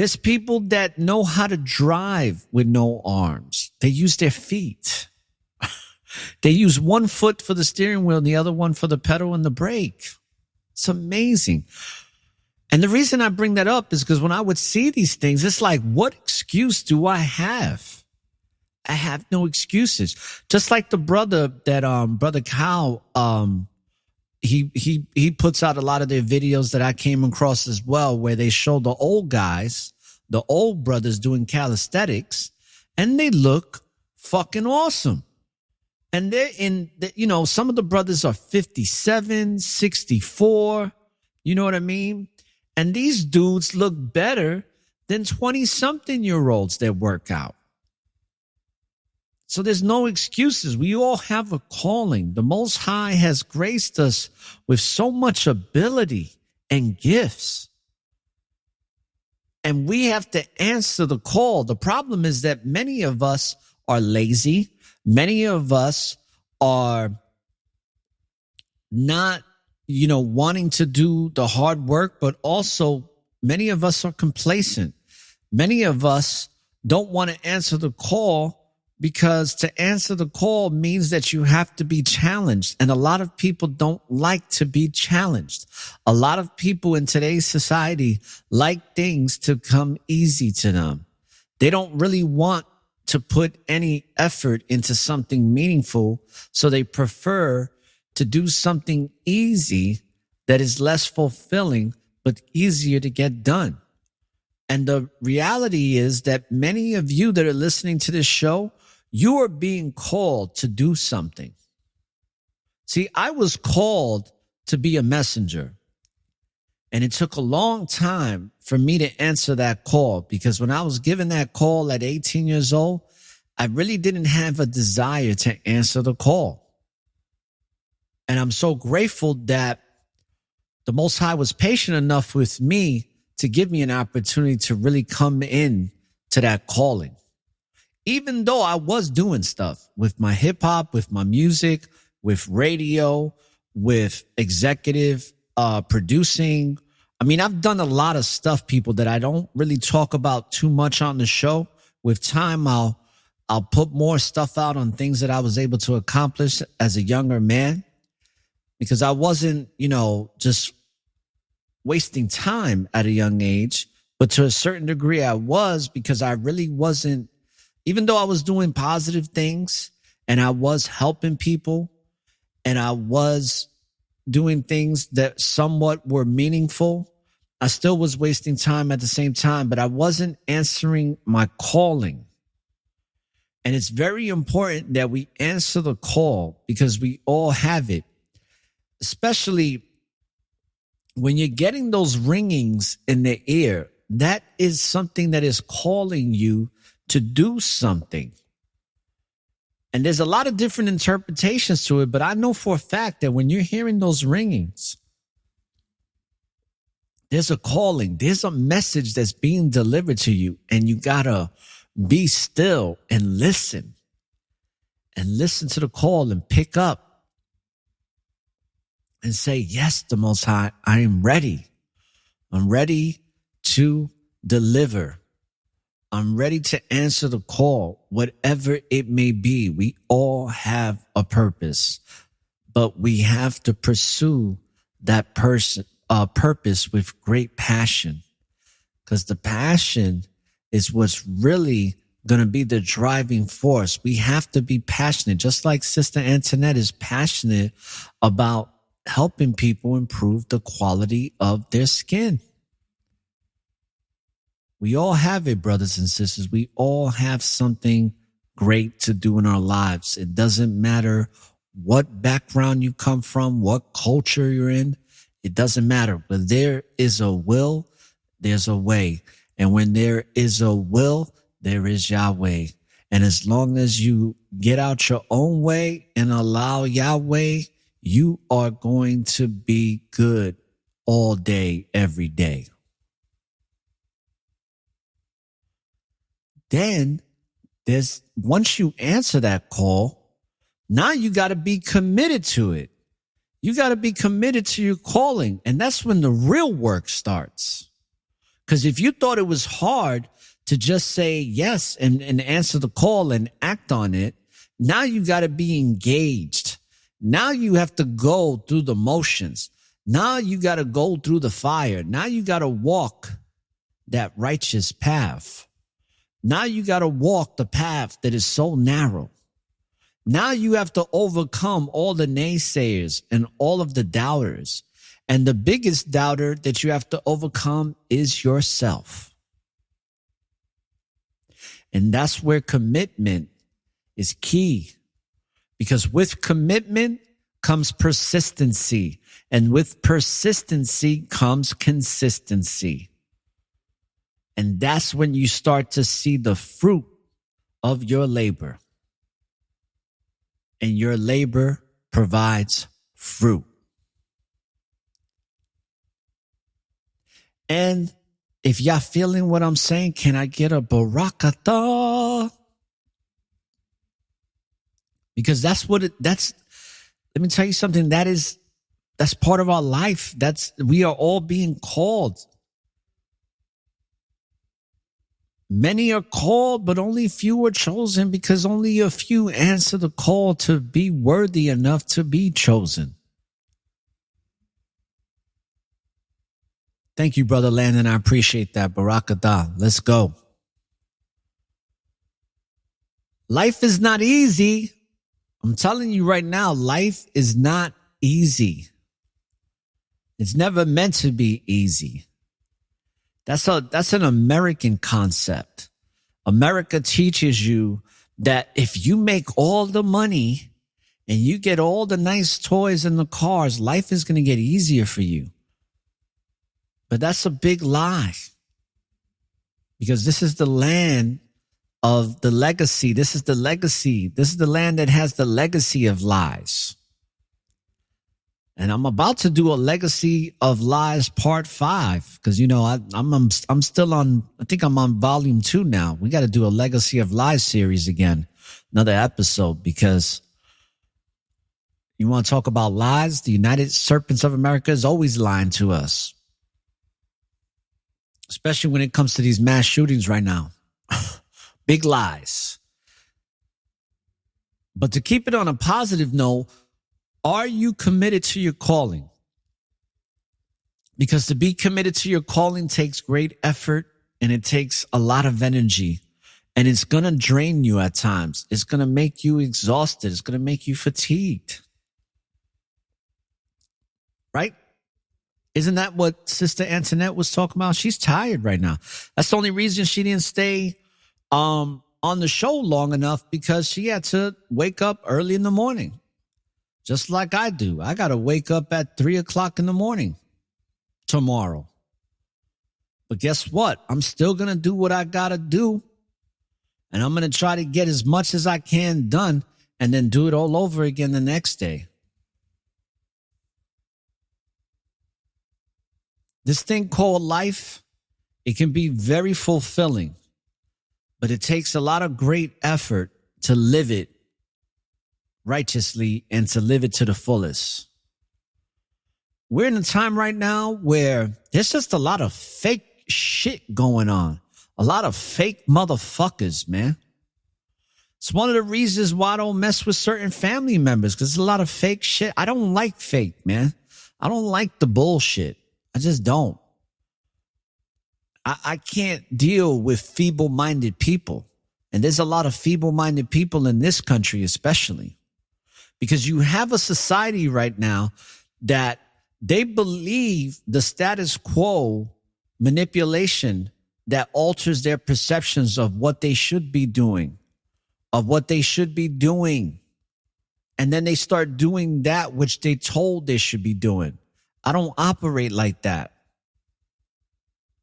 There's people that know how to drive with no arms. They use their feet. They use one foot for the steering wheel and the other one for the pedal and the brake. It's amazing. And the reason I bring that up is because when I would see these things, it's like, what excuse do I have? I have no excuses. Just like the brother that, Brother Kyle, he puts out a lot of their videos that I came across as well, where they show the old guys, the old brothers doing calisthenics, and they look fucking awesome. And they're some of the brothers are 57, 64. You know what I mean? And these dudes look better than 20-something-year-olds that work out. So there's no excuses. We all have a calling. The Most High has graced us with so much ability and gifts. And we have to answer the call. The problem is that many of us are lazy. Many of us are not, wanting to do the hard work, but also many of us are complacent. Many of us don't want to answer the call because to answer the call means that you have to be challenged. And a lot of people don't like to be challenged. A lot of people in today's society like things to come easy to them. They don't really want to put any effort into something meaningful, so they prefer to do something easy that is less fulfilling, but easier to get done. And the reality is that many of you that are listening to this show, you are being called to do something. See, I was called to be a messenger. And it took a long time for me to answer that call, because when I was given that call at 18 years old, I really didn't have a desire to answer the call. And I'm so grateful that the Most High was patient enough with me to give me an opportunity to really come in to that calling. Even though I was doing stuff with my hip hop, with my music, with radio, with executive producing. I mean, I've done a lot of stuff, people, that I don't really talk about too much on the show. With time, I'll put more stuff out on things that I was able to accomplish as a younger man, because I wasn't, just wasting time at a young age. But to a certain degree, I was, because I really wasn't, even though I was doing positive things and I was helping people and I was doing things that somewhat were meaningful, I still was wasting time at the same time, but I wasn't answering my calling. And it's very important that we answer the call, because we all have it, especially when you're getting those ringings in the ear. That is something that is calling you to do something. And there's a lot of different interpretations to it, but I know for a fact that when you're hearing those ringings, there's a calling, there's a message that's being delivered to you, and you gotta be still and listen to the call and pick up and say, yes, the Most High, I am ready. I'm ready to deliver. I'm ready to answer the call, whatever it may be. We all have a purpose, but we have to pursue that purpose with great passion, because the passion is what's really going to be the driving force. We have to be passionate, just like Sister Antoinette is passionate about helping people improve the quality of their skin. We all have it, brothers and sisters. We all have something great to do in our lives. It doesn't matter what background you come from, what culture you're in. It doesn't matter. But there is a will, there's a way. And when there is a will, there is Yahweh. And as long as you get out your own way and allow Yahweh, you are going to be good all day, every day. Then once you answer that call, now you got to be committed to it. You got to be committed to your calling. And that's when the real work starts. Because if you thought it was hard to just say yes and answer the call and act on it, now you got to be engaged. Now you have to go through the motions. Now you got to go through the fire. Now you got to walk that righteous path. Now you got to walk the path that is so narrow. Now you have to overcome all the naysayers and all of the doubters. And the biggest doubter that you have to overcome is yourself. And that's where commitment is key. Because with commitment comes persistency. And with persistency comes consistency. And that's when you start to see the fruit of your labor. And your labor provides fruit. And if y'all feeling what I'm saying, can I get a barakatah? Because that's let me tell you something, that's part of our life. We are all being called. Many are called, but only few are chosen, because only a few answer the call to be worthy enough to be chosen. Thank you, Brother Landon. I appreciate that. Barakatah. Let's go. Life is not easy. I'm telling you right now, life is not easy. It's never meant to be easy. That's an American concept. America teaches you that if you make all the money and you get all the nice toys and the cars, life is going to get easier for you. But that's a big lie. Because this is the land of the legacy. This is the legacy. This is the land that has the legacy of lies. And I'm about to do a legacy of lies part 5. Because, I'm still on, I think I'm on volume 2 now. We got to do a legacy of lies series again. Another episode, because you want to talk about lies? The United Serpents of America is always lying to us. Especially when it comes to these mass shootings right now. Big lies. But to keep it on a positive note, are you committed to your calling? Because to be committed to your calling takes great effort, and it takes a lot of energy, and it's going to drain you at times. It's going to make you exhausted. It's going to make you fatigued. Right? Isn't that what Sister Antoinette was talking about? She's tired right now. That's the only reason she didn't stay on the show long enough, because she had to wake up early in the morning. Just like I do. I got to wake up at 3:00 in the morning tomorrow. But guess what? I'm still going to do what I got to do. And I'm going to try to get as much as I can done, and then do it all over again the next day. This thing called life, it can be very fulfilling, but it takes a lot of great effort to live it righteously and to live it to the fullest. We're in a time right now where there's just a lot of fake shit going on. A lot of fake motherfuckers, man. It's one of the reasons why I don't mess with certain family members, because there's a lot of fake shit. I don't like fake, man. I don't like the bullshit. I just don't. I can't deal with feeble-minded people. And there's a lot of feeble-minded people in this country, especially. Because you have a society right now that they believe the status quo manipulation that alters their perceptions of what they should be doing, And then they start doing that which they told they should be doing. I don't operate like that.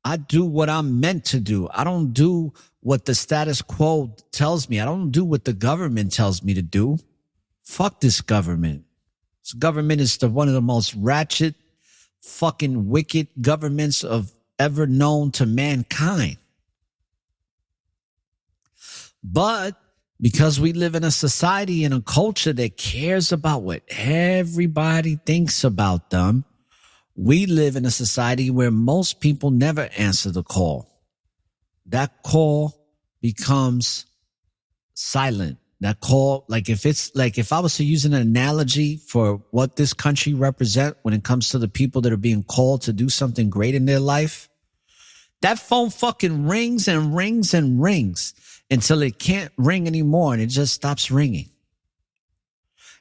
I do what I'm meant to do. I don't do what the status quo tells me. I don't do what the government tells me to do. Fuck this government. This government is one of the most ratchet, fucking wicked governments of ever known to mankind. But because we live in a society and a culture that cares about what everybody thinks about them, we live in a society where most people never answer the call. That call becomes silent. That call, like if I was to use an analogy for what this country represents when it comes to the people that are being called to do something great in their life, that phone fucking rings and rings and rings until it can't ring anymore and it just stops ringing.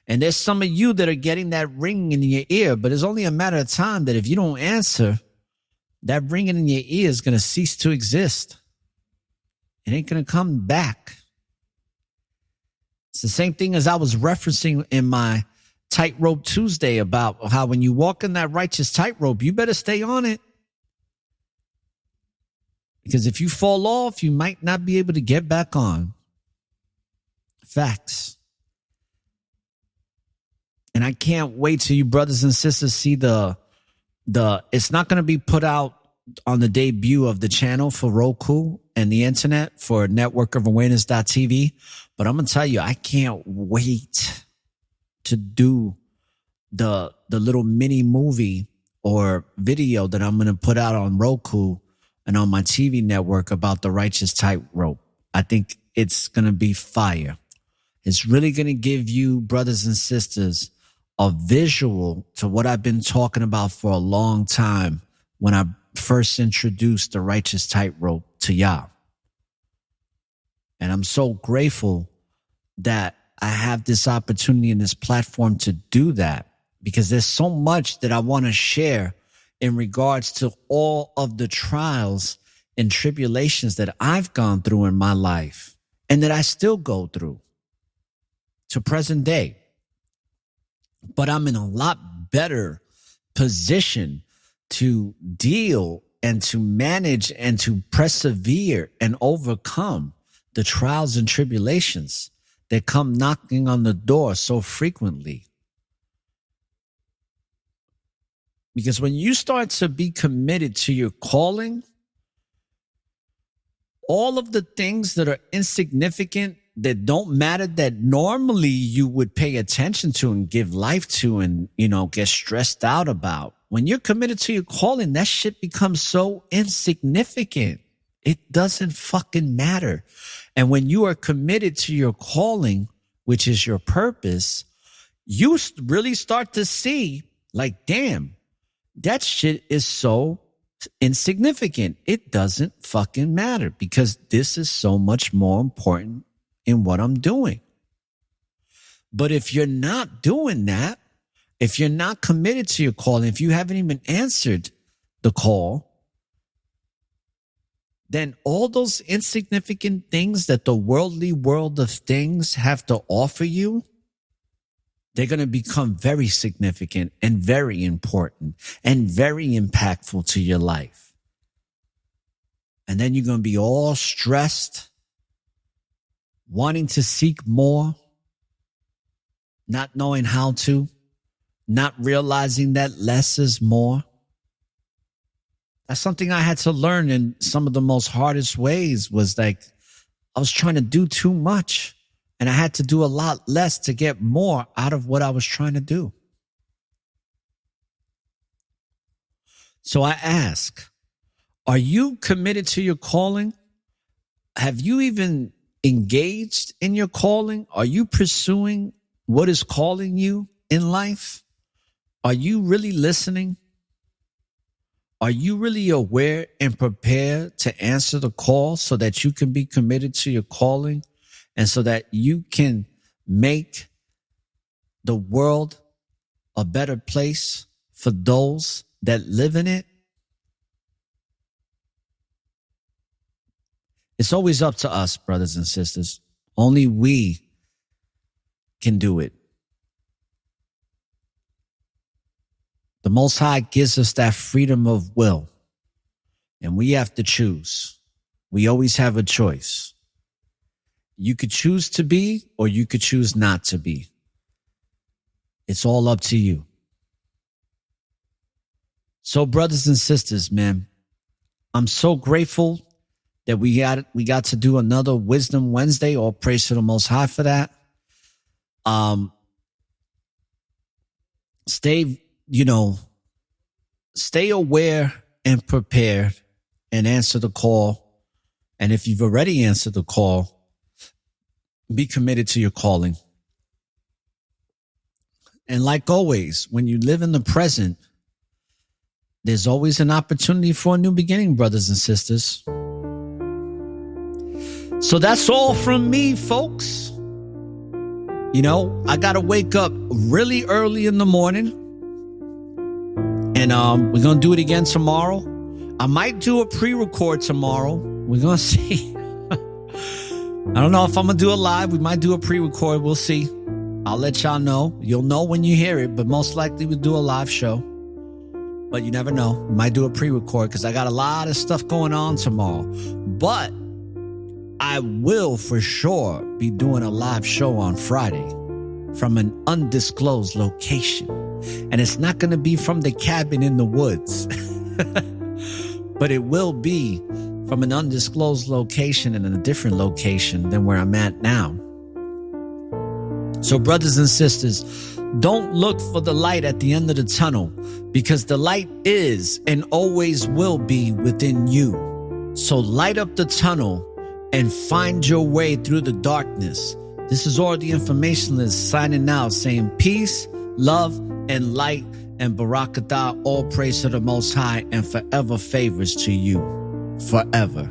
And there's some of you that are getting that ringing in your ear, but it's only a matter of time that if you don't answer, that ringing in your ear is going to cease to exist. It ain't going to come back. It's the same thing as I was referencing in my Tightrope Tuesday about how when you walk in that righteous tightrope, you better stay on it. Because if you fall off, you might not be able to get back on. Facts. And I can't wait till you brothers and sisters see the it's not going to be put out on the debut of the channel for Roku and the internet for networkofawareness.tv. But I'm going to tell you, I can't wait to do the little mini movie or video that I'm going to put out on Roku and on my TV network about the righteous tightrope. I think it's going to be fire. It's really going to give you, brothers and sisters, a visual to what I've been talking about for a long time when I first introduced the righteous tightrope to y'all. And I'm so grateful that I have this opportunity and this platform to do that, because there's so much that I want to share in regards to all of the trials and tribulations that I've gone through in my life and that I still go through to present day. But I'm in a lot better position to deal and to manage and to persevere and overcome the trials and tribulations that come knocking on the door so frequently. Because when you start to be committed to your calling, all of the things that are insignificant, that don't matter, that normally you would pay attention to and give life to and, get stressed out about, when you're committed to your calling, that shit becomes so insignificant. It doesn't fucking matter. And when you are committed to your calling, which is your purpose, you really start to see, like, damn, that shit is so insignificant. It doesn't fucking matter, because this is so much more important in what I'm doing. But if you're not doing that, if you're not committed to your calling, if you haven't even answered the call, then all those insignificant things that the worldly world of things have to offer you, they're going to become very significant and very important and very impactful to your life. And then you're going to be all stressed, wanting to seek more, not knowing how to, not realizing that less is more. That's something I had to learn in some of the most hardest ways, was like I was trying to do too much and I had to do a lot less to get more out of what I was trying to do. So I ask, are you committed to your calling? Have you even engaged in your calling? Are you pursuing what is calling you in life? Are you really listening? Are you really aware and prepared to answer the call so that you can be committed to your calling and so that you can make the world a better place for those that live in it? It's always up to us, brothers and sisters. Only we can do it. The Most High gives us that freedom of will, and we have to choose. We always have a choice. You could choose to be, or you could choose not to be. It's all up to you. So, brothers and sisters, man, I'm so grateful that we got to do another Wisdom Wednesday. All praise to the Most High for that. Stay stay aware and prepared and answer the call. And if you've already answered the call, be committed to your calling. And like always, when you live in the present, there's always an opportunity for a new beginning, brothers and sisters. So that's all from me, folks. You know, I got to wake up really early in the morning. And we're going to do it again tomorrow. I might do a pre-record tomorrow. We're going to see. I don't know if I'm going to do it live. We might do a pre-record. We'll see. I'll let y'all know. You'll know when you hear it, but most likely we'll do a live show. But you never know. We might do a pre-record because I got a lot of stuff going on tomorrow. But I will for sure be doing a live show on Friday from an undisclosed location. And it's not going to be from the cabin in the woods. But it will be from an undisclosed location and in a different location than where I'm at now. So brothers and sisters, don't look for the light at the end of the tunnel, because the light is and always will be within you. So light up the tunnel and find your way through the darkness. This is ORRA the Informationalist signing out, saying peace, love, and light, and Barakatah, all praise to the Most High, and forever favors to you. Forever.